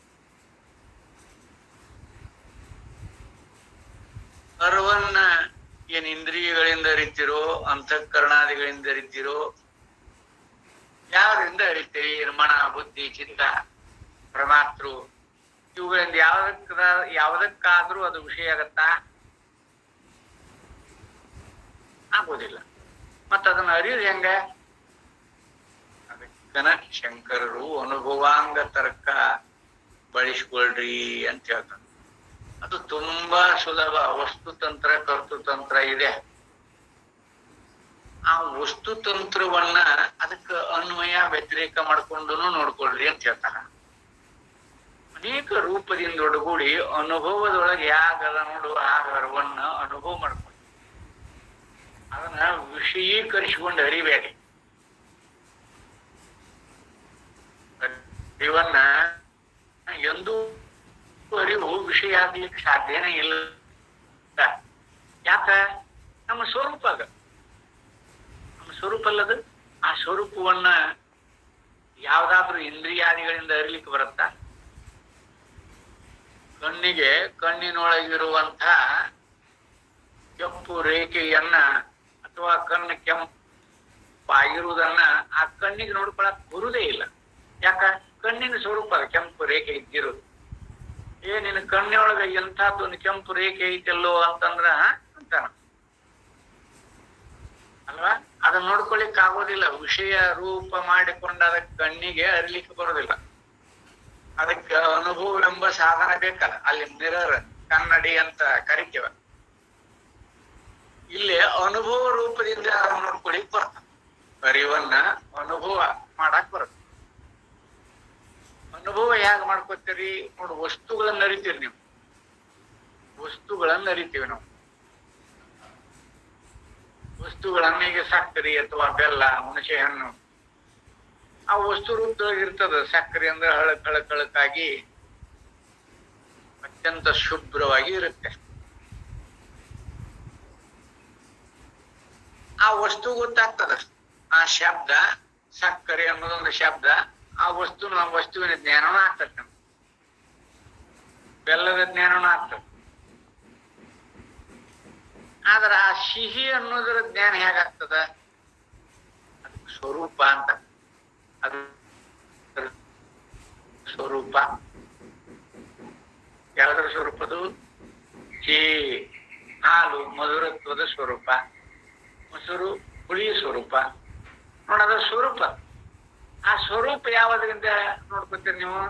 ಅರಿವನ್ನ ಏನ್ ಇಂದ್ರಿಯಗಳಿಂದ ಅರಿತಿರೋ, ಅಂತಃಕರಣಾದಿಗಳಿಂದ ಅರಿತಿರೋ, ಯಾವ್ದ್ರಿಂದ ಅರಿತೀರಿ? ಮನ, ಬುದ್ಧಿ, ಚಿತ್ತ, ಪ್ರಮಾತೃ ಇವುಗಳಿಂದ ಯಾವುದಕ್ಕಾದ್ರೂ ಅದು ವಿಷಯ ಆಗತ್ತಾ? ಆಗೋದಿಲ್ಲ. ಮತ್ತ ಅದನ್ನ ಅರಿಯೋದು ಹೆಂಗ? ಅದಕ್ಕನ ಶಂಕರರು ಅನುಭವಾಂಗ ತರ್ಕ ಬಳಸ್ಕೊಳ್ರಿ ಅಂತ ಹೇಳ್ತಾರೆ. ಅದು ತುಂಬಾ ಸುಲಭ. ವಸ್ತುತಂತ್ರ, ಕರ್ತೃತಂತ್ರ ಇದೆ. ಆ ವಸ್ತುತಂತ್ರವನ್ನ ಅದಕ್ಕೆ ಅನ್ವಯ ವ್ಯತಿರೇಕ ಮಾಡ್ಕೊಂಡು ನೋಡ್ಕೊಳ್ರಿ ಅಂತ ಹೇಳ್ತಾರ. ಅನೇಕ ರೂಪದಿಂದ ಒಡಗೂಡಿ ಅನುಭವದೊಳಗೆ ಯಾಗದ ನೋಡು ಆಗರವನ್ನ ಅನುಭವ ಮಾಡ್ಕೊಂಡು ಅದನ್ನ ವಿಷಯೀಕರಿಸಿಕೊಂಡು ಅರಿಬೇಡಿ. ಅರಿವನ್ನ ಎಂದೂ ಅರಿವು ವಿಷಯ ಆಗ್ಲಿಕ್ಕೆ ಸಾಧ್ಯನೇ ಇಲ್ಲ. ಯಾಕ? ನಮ್ಮ ಸ್ವರೂಪ ಅದ. ನಮ್ಮ ಸ್ವರೂಪ ಅಲ್ಲದು. ಆ ಸ್ವರೂಪವನ್ನ ಯಾವ್ದಾದ್ರೂ ಇಂದ್ರಿಯಾದಿಗಳಿಂದ ಅರಿಲಿಕ್ಕೆ ಬರುತ್ತಾ? ಕಣ್ಣಿಗೆ ಕಣ್ಣಿನೊಳಗಿರುವಂತ ಕೆಂಪು ರೇಖೆಯನ್ನ ಅಥವಾ ಕಣ್ಣು ಕೆಂಪಾಗಿರುವುದನ್ನ ಆ ಕಣ್ಣಿಗೆ ನೋಡ್ಕೊಳಕ್ ಬರುವುದೇ ಇಲ್ಲ. ಯಾಕ? ಕಣ್ಣಿನ ಸ್ವರೂಪ ಅದ ಕೆಂಪು ರೇಖೆ ಇದ್ದಿರೋದು. ನಿನ್ನ ಕಣ್ಣಿನೊಳಗೆ ಎಂಥದ್ದೊಂದು ಕೆಂಪು ರೇಖೆ ಐತೆಲ್ಲೋ ಅಂತಂದ್ರ ಅಂತಾನ ಅಲ್ವಾ? ಅದನ್ನ ನೋಡ್ಕೊಳಿಕ್ ಆಗೋದಿಲ್ಲ. ವಿಷಯ ರೂಪ ಮಾಡಿಕೊಂಡ ಅದಕ್ಕೆ ಕಣ್ಣಿಗೆ ಅರಿಲಿಕ್ಕೆ ಬರೋದಿಲ್ಲ. ಅದಕ್ಕೆ ಅನುಭವ ಎಂಬ ಸಾಧನ ಬೇಕಲ್ಲ. ಅಲ್ಲಿ ಮಿರರ್, ಕನ್ನಡಿ ಅಂತ ಕರಿತೇವ. ಇಲ್ಲಿ ಅನುಭವ ರೂಪದಿಂದ ನೋಡ್ಕೊಳಿಕ್ ಬರ್ತದೆ. ಅರಿವನ್ನ ಅನುಭವ ಮಾಡಾಕ್ ಬರುತ್ತೆ. ಅನುಭವ ಹೇಗ್ ಮಾಡ್ಕೋತೀರಿ ನೋಡು? ವಸ್ತುಗಳನ್ನ ಅರಿತೀರಿ ನೀವು. ವಸ್ತುಗಳನ್ನ ಅರಿತೀವಿ ನಾವು. ವಸ್ತುಗಳನ್ನ ಈಗ ಸಕ್ಕರೆ ಅಥವಾ ಬೆಲ್ಲ, ಹುಣಸೆ ಹಣ್ಣು ಆ ವಸ್ತು ರೂಪದೊಳಗೆ ಇರ್ತದ. ಸಕ್ಕರೆ ಅಂದ್ರೆ ಹಳಕಾಗಿ ಅತ್ಯಂತ ಶುಭ್ರವಾಗಿ ಇರುತ್ತೆ. ಆ ವಸ್ತು ಗೊತ್ತಾಗ್ತದ. ಆ ಶಬ್ದ ಸಕ್ಕರೆ ಅನ್ನೋದೊಂದು ಶಬ್ದ. ಆ ವಸ್ತುವಿನ ಜ್ಞಾನನೂ ಆಗ್ತದೆ. ನಮ್ಗೆ ಬೆಲ್ಲದ ಜ್ಞಾನನೂ ಆಗ್ತದೆ. ಆದ್ರೆ ಆ ಸಿಹಿ ಅನ್ನೋದರ ಜ್ಞಾನ ಹೇಗಾಗ್ತದ? ಅದಕ್ಕೆ ಸ್ವರೂಪ ಅಂತ. ಅದು ಸ್ವರೂಪ ಯಾವ್ದ್ರ ಸ್ವರೂಪದು? ಹಾಲು ಮಧುರತ್ವದ ಸ್ವರೂಪ, ಮೊಸರು ಹುಳಿಯ ಸ್ವರೂಪ. ನೋಡೋದ ಸ್ವರೂಪ. ಆ ಸ್ವರೂಪ ಯಾವುದರಿಂದ ನೋಡ್ಕೊತೀರಿ ನೀವು?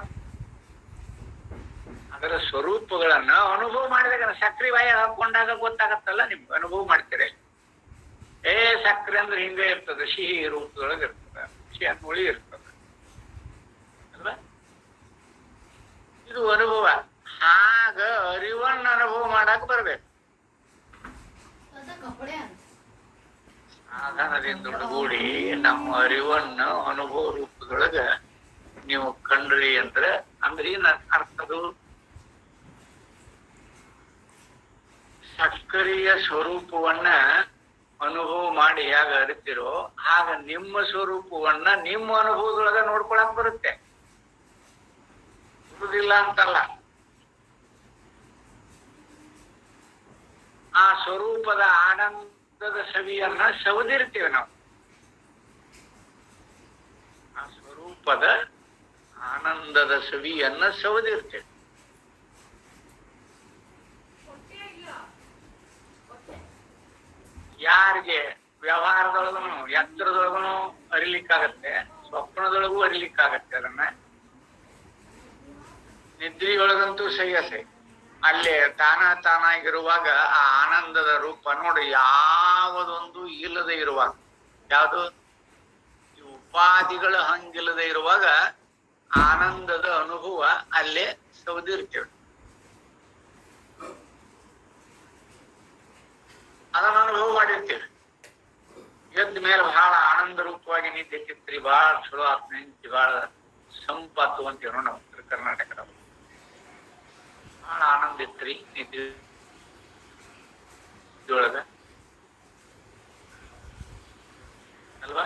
ಅದರ ಸ್ವರೂಪಗಳನ್ನ ಅನುಭವ ಮಾಡಿದಾಗ ಸಕ್ರೆ ಬಾಯ ಹಾಕೊಂಡಾಗ ಗೊತ್ತಾಗತ್ತಲ್ಲ, ನಿಮ್ಗೆ ಅನುಭವ ಮಾಡ್ತೀರಿ. ಸಕ್ರೆ ಅಂದ್ರೆ ಹಿಂಗೆ ಇರ್ತದೆ, ಸಿಹಿ ರೂಪದೊಳಗೆ ಇರ್ತದೆ, ಸಿಹಿ ಹುಳಿ ಇರ್ತದೆ ಅಲ್ವಾ? ಇದು ಅನುಭವ. ಹಾಗ ಅರಿವನ್ನ ಅನುಭವ ಮಾಡಕ್ ಬರ್ಬೇಕು. ಸಾಧನದಿಂದೊಳಗೂಡಿ ನಮ್ಮ ಅರಿವನ್ನ ಅನುಭವ ರೂಪದೊಳಗ ನೀವು ಕಂಡ್ರಿ ಅಂದ್ರೆ ಏನ್ ಅರ್ಥದು? ಸಕ್ಕರೆಯ ಸ್ವರೂಪವನ್ನ ಅನುಭವ ಮಾಡಿ ಯಾಗ ಅರಿತಿರೋ ಆಗ ನಿಮ್ಮ ಸ್ವರೂಪವನ್ನ ನಿಮ್ಮ ಅನುಭವದೊಳಗ ನೋಡ್ಕೊಳಕ್ ಬರುತ್ತೆ. ಬರುದಿಲ್ಲ ಅಂತಲ್ಲ. ಆ ಸ್ವರೂಪದ ಆನಂದದ ಸವಿಯನ್ನ ಸವದಿರ್ತೇವೆ ನಾವು. ಆ ಸ್ವರೂಪದ ಆನಂದದ ಸವಿಯನ್ನ ಸವದಿರ್ತೇವೆ. ಯಾರಿಗೆ ವ್ಯವಹಾರದೊಳಗನು ಯಂತ್ರದೊಳಗನು ಅರಿಲಿಕ್ಕಾಗತ್ತೆ, ಸ್ವಪ್ನದೊಳಗೂ ಅರಿಲಿಕ್ಕಾಗತ್ತೆ. ಅದನ್ನ ನಿದ್ರೆಯೊಳಗಂತೂ ಸಹ್ಯಸೆ. ಅಲ್ಲೇ ತಾನಾಗಿರುವಾಗ ಆ ಆನಂದದ ರೂಪ ನೋಡಿ, ಯಾವುದೊಂದು ಇಲ್ಲದೆ ಇರುವಾಗ, ಯಾವುದು ಈ ಉಪಾಧಿಗಳ ಹಂಗಿಲ್ಲದೆ ಇರುವಾಗ ಆನಂದದ ಅನುಭವ ಅಲ್ಲೇ ಸೌದಿರ್ತೇವೆ. ಅದನ್ನ ಅನುಭವ ಮಾಡಿರ್ತೇವೆ. ಎದ್ದ ಮೇಲೆ ಬಹಳ ಆನಂದ ರೂಪವಾಗಿ ನಿಂತಿರ್ತೀರಿ, ಬಹಳ ಚಲೋ ಆತ್ಮ ನಿಂತಿ, ಬಹಳ ಸಂಪತ್ತು ಅಂತೀವಿ ನಾವು ಉತ್ತರ ಕರ್ನಾಟಕದ. ಬಹಳ ಆನಂದ ಇತ್ರಿ ನಿದ್ದೆ ಒಳಗ ಅಲ್ವಾ?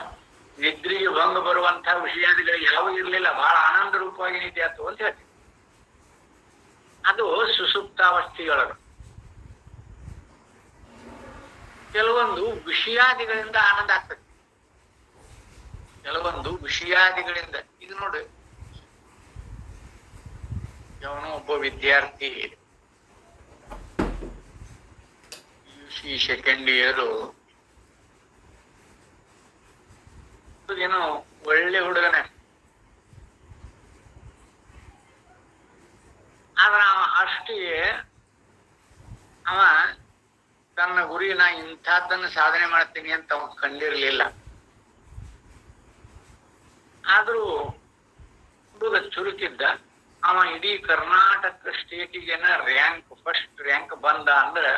ನಿದ್ರೆಗೆ ಭಂಗ ಬರುವಂತಹ ವಿಷಯಾದಿಗಳು ಯಾವ ಇರ್ಲಿಲ್ಲ, ಬಹಳ ಆನಂದ ರೂಪವಾಗಿ ನಿದ್ದೆ ಆಯ್ತು ಅಂತ ಹೇಳ್ತೀವಿ. ಅದು ಸುಸುಪ್ತಾವಸ್ಥೆಯೊಳಗ. ಕೆಲವೊಂದು ವಿಷಯಾದಿಗಳಿಂದ ಆನಂದ ಆಗ್ತದೆ, ಕೆಲವೊಂದು ವಿಷಯಾದಿಗಳಿಂದ. ಇದು ನೋಡಿ, ಅವನು ಒಬ್ಬ ವಿದ್ಯಾರ್ಥಿ PUC ಸೆಕೆಂಡ್ ಇಯರು, ಏನೋ ಒಳ್ಳೆ ಹುಡುಗನೇ. ಆದ್ರೆ ಅಷ್ಟಿಗೆ ಅವ ತನ್ನ ಗುರಿ ನಾ ಇಂಥದ್ದನ್ನು ಸಾಧನೆ ಮಾಡ್ತೀನಿ ಅಂತ ಅವ ಕಂಡಿರ್ಲಿಲ್ಲ. ಆದ್ರೂ ಹುಡುಗ ಚುರುಕಿದ್ದ. ಅವ ಇಡೀ ಕರ್ನಾಟಕ ಸ್ಟೇಟಿಗೆನ ಫಸ್ಟ್ ರ್ಯಾಂಕ್ ಬಂದ ಅಂದ್ರೆ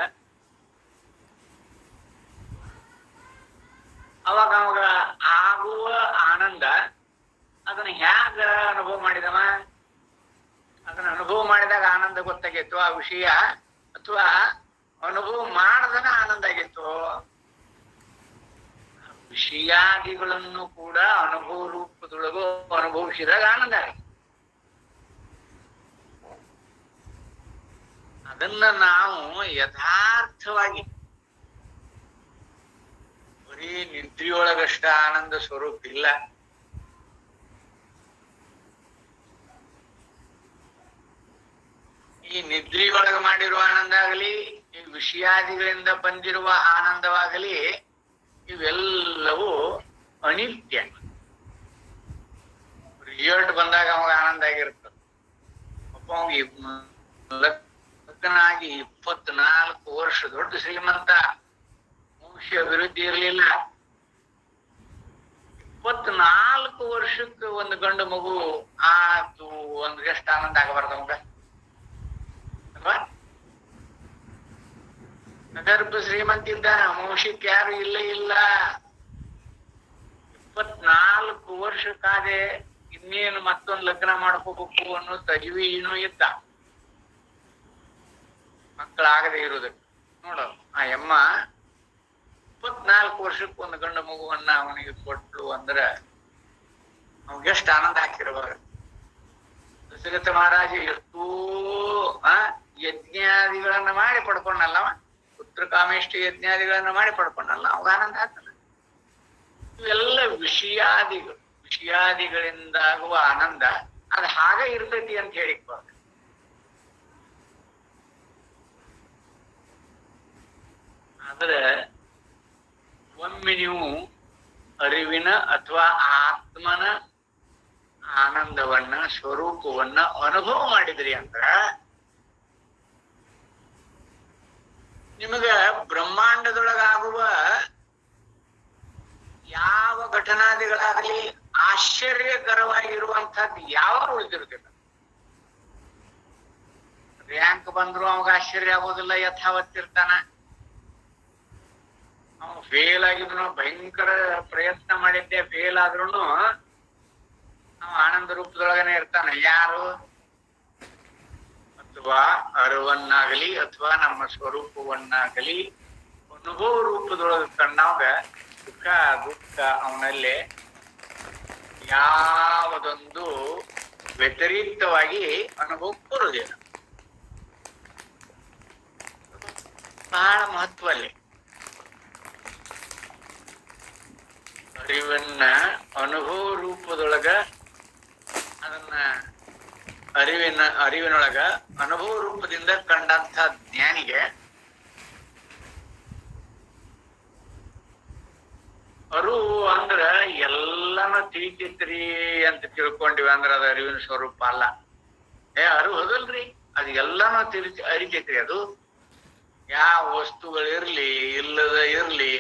ಅವಾಗ ಆಗುವ ಆನಂದ ಅದನ್ನ ಹ್ಯಾಗ ಅನುಭವ ಮಾಡಿದವ? ಅದನ್ನ ಅನುಭವ ಮಾಡಿದಾಗ ಆನಂದ ಗೊತ್ತಾಗಿತ್ತು ಆ ವಿಷಯ, ಅಥವಾ ಅನುಭವ ಮಾಡದನ ಆನಂದ ಆಗಿತ್ತು? ವಿಷಯಾದಿಗಳನ್ನು ಕೂಡ ಅನುಭವ ರೂಪದೊಳಗೂ ಅನುಭವಿಸಿದಾಗ ಆನಂದ ಆಗಿದೆ. ಅದನ್ನ ನಾವು ಯಥಾರ್ಥವಾಗಿ ಬರೀ ನಿದ್ರೆಯೊಳಗಷ್ಟ ಆನಂದ ಸ್ವರೂಪ ಇಲ್ಲ. ಈ ನಿದ್ರೆಯೊಳಗ ಮಾಡಿರುವ ಆನಂದ ಆಗಲಿ, ಈ ವಿಷಯಾದಿಗಳಿಂದ ಬಂದಿರುವ ಆನಂದವಾಗಲಿ, ಇವೆಲ್ಲವೂ ಅನಿತ್ಯ. ರಿಸಲ್ಟ್ ಬಂದಾಗ ಅವಾಗ ಆನಂದ ಆಗಿರ್ತದೆ. ಒಬ್ಬ ಲಗ್ನಾಗಿ 24 ವರ್ಷ ದೊಡ್ಡ ಶ್ರೀಮಂತ, ಮುಖ್ಯ ಅಭಿವೃದ್ಧಿ ಇರಲಿಲ್ಲ. 24 ವರ್ಷಕ್ಕೆ ಒಂದು ಗಂಡು ಮಗು ಆತು ಒಂದು ಎಷ್ಟು ಆನಂದ ಆಗಬಾರ್ದು ಅವಾಗ ಅಲ್ವಾ? ಗರ್ಭ ಶ್ರೀಮಂತ ಇದ್ದಾನ, ಮೋಷಕ್ಕೆ ಯಾರು ಇಲ್ಲ. 24 ವರ್ಷಕ್ಕಾದೆ ಇನ್ನೇನು ಮತ್ತೊಂದು ಲಗ್ನ ಮಾಡ್ಕೋಬೇಕು ಅನ್ನೋ ತಜವಿ ಏನೂ ಇದ್ದ, ಮಕ್ಕಳಾಗದೆ ಇರುವುದಕ್ಕೆ. ನೋಡು, ಆ ಅಮ್ಮ 24 ವರ್ಷಕ್ಕೆ ಒಂದು ಗಂಡು ಮಗುವನ್ನ ಅವನಿಗೆ ಕೊಟ್ಲು ಅಂದ್ರೆ ಅವ್ಗೆ ಎಷ್ಟು ಆನಂದ ಹಾಕಿರುವಾಗ. ದಶರಥ ಮಹಾರಾಜ ಎಷ್ಟೋ ಯಜ್ಞಾದಿಗಳನ್ನ ಮಾಡಿ ಪಡ್ಕೊಂಡಲ್ಲವ, ಪುತ್ರ ಕಾಮೇಷ್ಟಿ ಯಜ್ಞಾದಿಗಳನ್ನ ಮಾಡಿ ಪಡ್ಕೊಂಡಲ್ಲ, ಅವಾಗ ಆನಂದ ಆಗ್ತದೆ. ಇವೆಲ್ಲ ವಿಷಯಾದಿಗಳಿಂದಾಗುವ ಆನಂದ ಅದು ಹಾಗೆ ಇರ್ತೈತಿ ಅಂತ ಹೇಳಿಕ್ಬಾರ್ದು. ಆದ್ರೆ ಒಮ್ಮೆ ನೀವು ಅರಿವಿನ ಅಥವಾ ಆತ್ಮನ ಆನಂದವನ್ನ ಸ್ವರೂಪವನ್ನ ಅನುಭವ ಮಾಡಿದ್ರಿ ಅಂದ್ರ ನಿಮಗ ಬ್ರಹ್ಮಾಂಡದೊಳಗಾಗುವ ಯಾವ ಘಟನಾದಿಗಳಾಗಲಿ ಆಶ್ಚರ್ಯಕರವಾಗಿರುವಂತಹದ್ದು ಯಾವ ಉಳಿದಿರುತ್ತಿಲ್ಲ. ರ್ಯಾಂಕ್ ಬಂದ್ರು ಅವಾಗ ಆಶ್ಚರ್ಯ ಆಗೋದಿಲ್ಲ, ಯಥಾವತ್ತಿರ್ತಾನ. ಅವನು ಫೇಲ್ ಆಗಿದ್ರು, ಭಯಂಕರ ಪ್ರಯತ್ನ ಮಾಡಿದ್ದೆ, ಫೇಲ್ ಆದ್ರೂ ಅವ ಆನಂದ ರೂಪದೊಳಗನೆ ಇರ್ತಾನೆ. ಯಾರು? ಅಥವಾ ಅರಿವನ್ನಾಗಲಿ ಅಥವಾ ನಮ್ಮ ಸ್ವರೂಪವನ್ನಾಗಲಿ ಅನುಭವ ರೂಪದೊಳಗೆ ಕಂಡಾಗ ಸುಖ ದುಃಖ ಅವನಲ್ಲಿ ಯಾವುದೊಂದು ವ್ಯತಿರಿಕ್ತವಾಗಿ ಅನುಭವಕ್ಕೆ ಬರುವುದಿಲ್ಲ. ಬಹಳ ಮಹತ್ವ ಅಲ್ಲಿ. ಅರಿವನ್ನ ಅನುಭವ ರೂಪದೊಳಗ ಅದನ್ನ ಅರಿವಿನೊಳಗ ಅನುಭವ ರೂಪದಿಂದ ಕಂಡಂತ ಜ್ಞಾನಿಗೆ ಅರು ಅಂದ್ರ ಎಲ್ಲಾನು ತಿಳಿತೈತ್ರಿ ಅಂತ ತಿಳ್ಕೊಂಡಿವಿ ಅಂದ್ರ ಅದ ಅರಿವಿನ ಸ್ವರೂಪ ಅಲ್ಲ. ಅರು ಹೋದಲ್ರಿ, ಅದು ಎಲ್ಲಾನು ಅರಿತೈತ್ರಿ. ಅದು ಯಾವ ವಸ್ತುಗಳಿರ್ಲಿ ಇಲ್ಲದ ಇರ್ಲಿ,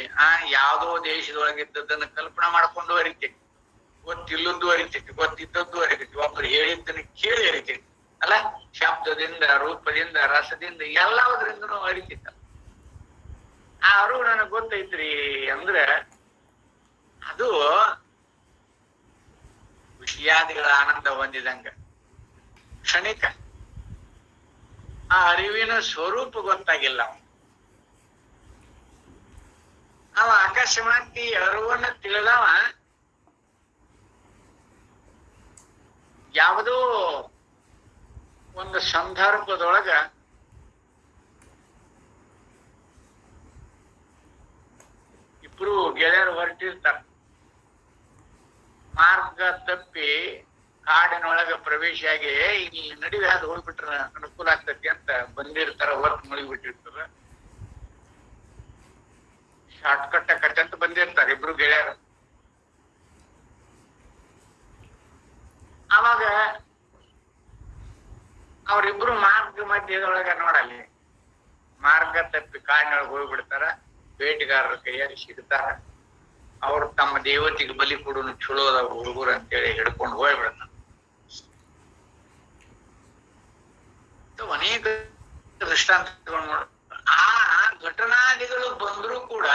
ಯಾವ್ದೋ ದೇಶದೊಳಗಿದ್ದದನ್ನ ಕಲ್ಪನಾ ಮಾಡ್ಕೊಂಡು ಅರಿತೈತಿ. ಗೊತ್ತಿಲ್ಲದ್ದು ಅರಿತೈತಿ, ಗೊತ್ತಿದ್ದದ್ದು ಅರಿತೈತಿ, ಒಬ್ಬರು ಹೇಳಿದ್ದನ್ನ ಕೇಳಿ ಅರಿತೈತಿ ಅಲ್ಲ. ಶಬ್ದದಿಂದ, ರೂಪದಿಂದ, ರಸದಿಂದ ಎಲ್ಲದರಿಂದನೂ ಅರಿತೈತ. ಆ ಅರು ನನಗ್ ಗೊತ್ತೈತ್ರಿ ಅಂದ್ರೆ ಅದು ವಿಷಯಾದಿಗಳ ಆನಂದ ಹೊಂದಿದಂಗ ಕ್ಷಣಿಕ. ಆ ಅರಿವಿನ ಸ್ವರೂಪ ಗೊತ್ತಾಗಿಲ್ಲ. ಅವ ಅಕಸ್ಮಾತ್ ಅರಿವನ್ನ ತಿಳಿದವ ಯಾವುದೋ ಒಂದು ಸಂದರ್ಭದೊಳಗ ಇಬ್ರು ಗೆಳೆಯರು ಹೊರಟಿರ್ತಾರ. ಮಾರ್ಗ ತಪ್ಪಿ ಕಾಡಿನೊಳಗ ಪ್ರವೇಶ ಆಗಿ ಇಲ್ಲಿ ನಡುವೆ ಅದು ಹೋಗ್ಬಿಟ್ರ ಅನುಕೂಲ ಆಗ್ತತಿ ಅಂತ ಬಂದಿರ್ತಾರ. ಹೊರತು ಮುಳುಗಿಬಿಟ್ಟಿರ್ತಾರ. ಶಾರ್ಟ್ ಕಟ್ ಆಕತಿ ಅಂತ ಬಂದಿರ್ತಾರೆ ಇಬ್ರು ಗೆಳೆಯರು. ಅವಾಗ ಅವ್ರಿಬ್ರು ಮಾರ್ಗ ಮಧ್ಯದೊಳಗ ನೋಡಲ್ಲಿ ಮಾರ್ಗ ತಪ್ಪಿ ಕಾಡಿನೊಳಗೆ ಹೋಗ್ಬಿಡ್ತಾರ. ಬೇಟೆಗಾರರ ಕೈಯಾಗಿ ಸಿಗ್ತಾರ. ಅವ್ರು ತಮ್ಮ ದೇವತೆಗೆ ಬಲಿ ಕೊಡೋನು ಚಲೋ ಅದ ಹುಡುಗರು ಅಂತೇಳಿ ಹಿಡ್ಕೊಂಡು ಹೋಗ್ಬಿಡ್ತಾರ. ಅನೇಕ ದೃಷ್ಟಾಂತಗಳು ನೋಡ. ಆ ಘಟನಾದಿಗಳು ಬಂದ್ರೂ ಕೂಡ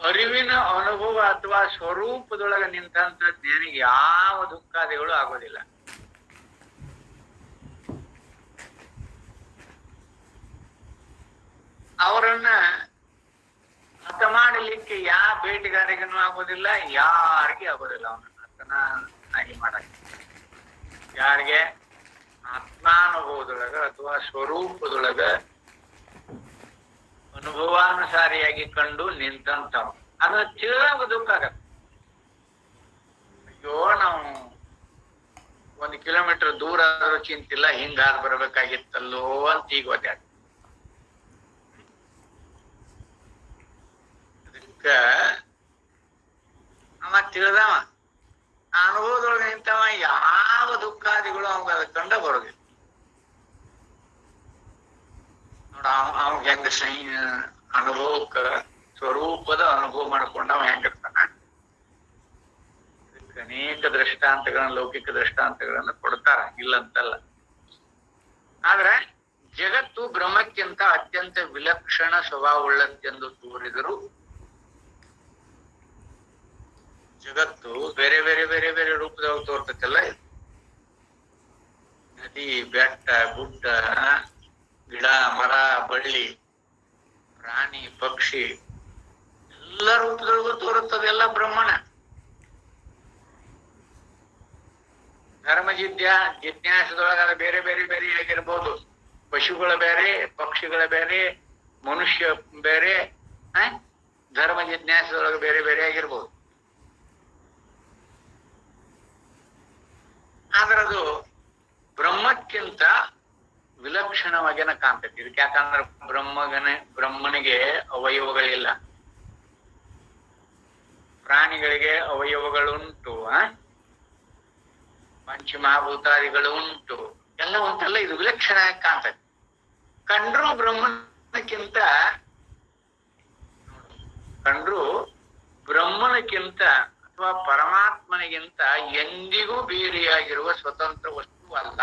ಅರಿವಿನ ಅನುಭವ ಅಥವಾ ಸ್ವರೂಪದೊಳಗೆ ನಿಂತಂತ ಜ್ಞಾನಿಗೆ ಯಾವ ದುಃಖಾದಿಗಳು ಆಗೋದಿಲ್ಲ. ಅವರನ್ನ ಹತ ಮಾಡಲಿಕ್ಕೆ ಯಾವ ಬೇಟೆಗಾರಿಗೂ ಆಗೋದಿಲ್ಲ, ಯಾರಿಗೆ ಆಗೋದಿಲ್ಲ. ಅವನನ್ನ ಹತನ ಆಗಿ ಮಾಡಕ್ಕೆ ಯಾರಿಗೆ ಆತ್ಮಾನುಭವದೊಳಗ ಅಥವಾ ಸ್ವರೂಪದೊಳಗ ಅನುಭವಾನುಸಾರಿಯಾಗಿ ಕಂಡು ನಿಂತಂತವ್ ಅದನ್ನ ತಿಳಿದಾಗ ದುಃಖ ಆಗತ್ತೆ. ಅಯ್ಯೋ ನಾವು 1 ಕಿಲೋಮೀಟರ್ ದೂರ ಆದ್ರೂ ಚಿಂತಿಲ್ಲ, ಹಿಂಗಾದ್ ಬರ್ಬೇಕಾಗಿತ್ತಲ್ಲೋ ಅಂತ ಈಗ ಒದ್ದಾಡ. ಅದಕ್ಕ ಅವ ತಿಳಿದವ ಆ ಅನುಭವದೊಳಗೆ ನಿಂತವ ಯಾವ ದುಃಖಾದಿಗಳು ಅವಾಗ ಅದ ಕಂಡ ಬರೋದಿಲ್ಲ. ನೋಡ ಅವಾಗ ಹೆಂಗ ಅನುಭವಕ್ಕ ಸ್ವರೂಪದ ಅನುಭವ ಮಾಡ್ಕೊಂಡವ ಹೆಂಗಿರ್ತಾನ. ಇದಕ್ಕೆ ಅನೇಕ ದೃಷ್ಟಾಂತಗಳನ್ನ ಲೌಕಿಕ ದೃಷ್ಟಾಂತಗಳನ್ನ ಕೊಡ್ತಾರ, ಇಲ್ಲಂತಲ್ಲ. ಆದ್ರೆ ಜಗತ್ತು ಬ್ರಹ್ಮಕ್ಕಿಂತ ಅತ್ಯಂತ ವಿಲಕ್ಷಣ ಸ್ವಭಾವವುಳ್ಳತ್ತೆಂದು ತೋರಿದರು. ಜಗತ್ತು ಬೇರೆ ಬೇರೆ ಬೇರೆ ಬೇರೆ ರೂಪದಾಗ ತೋರ್ತೈತಲ್ಲ. ನದಿ, ಬೆಟ್ಟ, ಗುಡ್ಡ, ಗಿಡ, ಮರ, ಬಳ್ಳಿ, ಪ್ರಾಣಿ, ಪಕ್ಷಿ ಎಲ್ಲ ರೂಪದೊಳಗೂ ತೋರುತ್ತದೆಲ್ಲ ಬ್ರಹ್ಮಣ. ಧರ್ಮ ಜಿಜ್ಞಾಸದೊಳಗ ಬೇರೆ ಬೇರೆ ಬೇರೆ ಆಗಿರ್ಬೋದು. ಪಶುಗಳ ಬೇರೆ, ಪಕ್ಷಿಗಳ ಬೇರೆ, ಮನುಷ್ಯ ಬೇರೆ, ಧರ್ಮ ಜಿಜ್ಞಾಸದೊಳಗೆ ಬೇರೆ ಬೇರೆ ಆಗಿರ್ಬೋದು. ಆದ್ರೆ ಅದು ಬ್ರಹ್ಮಕ್ಕಿಂತ ವಿಲಕ್ಷಣ ವಿಲಕ್ಷಣವಾಗಿನ ಕಾಣ್ತೈತಿ. ಇದಕ್ಕೆ ಯಾಕಂದ್ರೆ ಬ್ರಹ್ಮನಿಗೆ ಅವಯವಗಳಿಲ್ಲ, ಪ್ರಾಣಿಗಳಿಗೆ ಅವಯವಗಳುಂಟು, ಪಂಚಮಹಾಭೂತಾದಿಗಳು ಉಂಟು, ಎಲ್ಲ ಉಂಟಲ್ಲ. ಇದು ವಿಲಕ್ಷಣ ಕಾಣ್ತೈತಿ. ಕಂಡ್ರು ಬ್ರಹ್ಮನಕ್ಕಿಂತ ಅಥವಾ ಪರಮಾತ್ಮನಿಗಿಂತ ಎಂದಿಗೂ ಬೇರೆಯಾಗಿರುವ ಸ್ವತಂತ್ರ ವಸ್ತು ಅಲ್ಲ.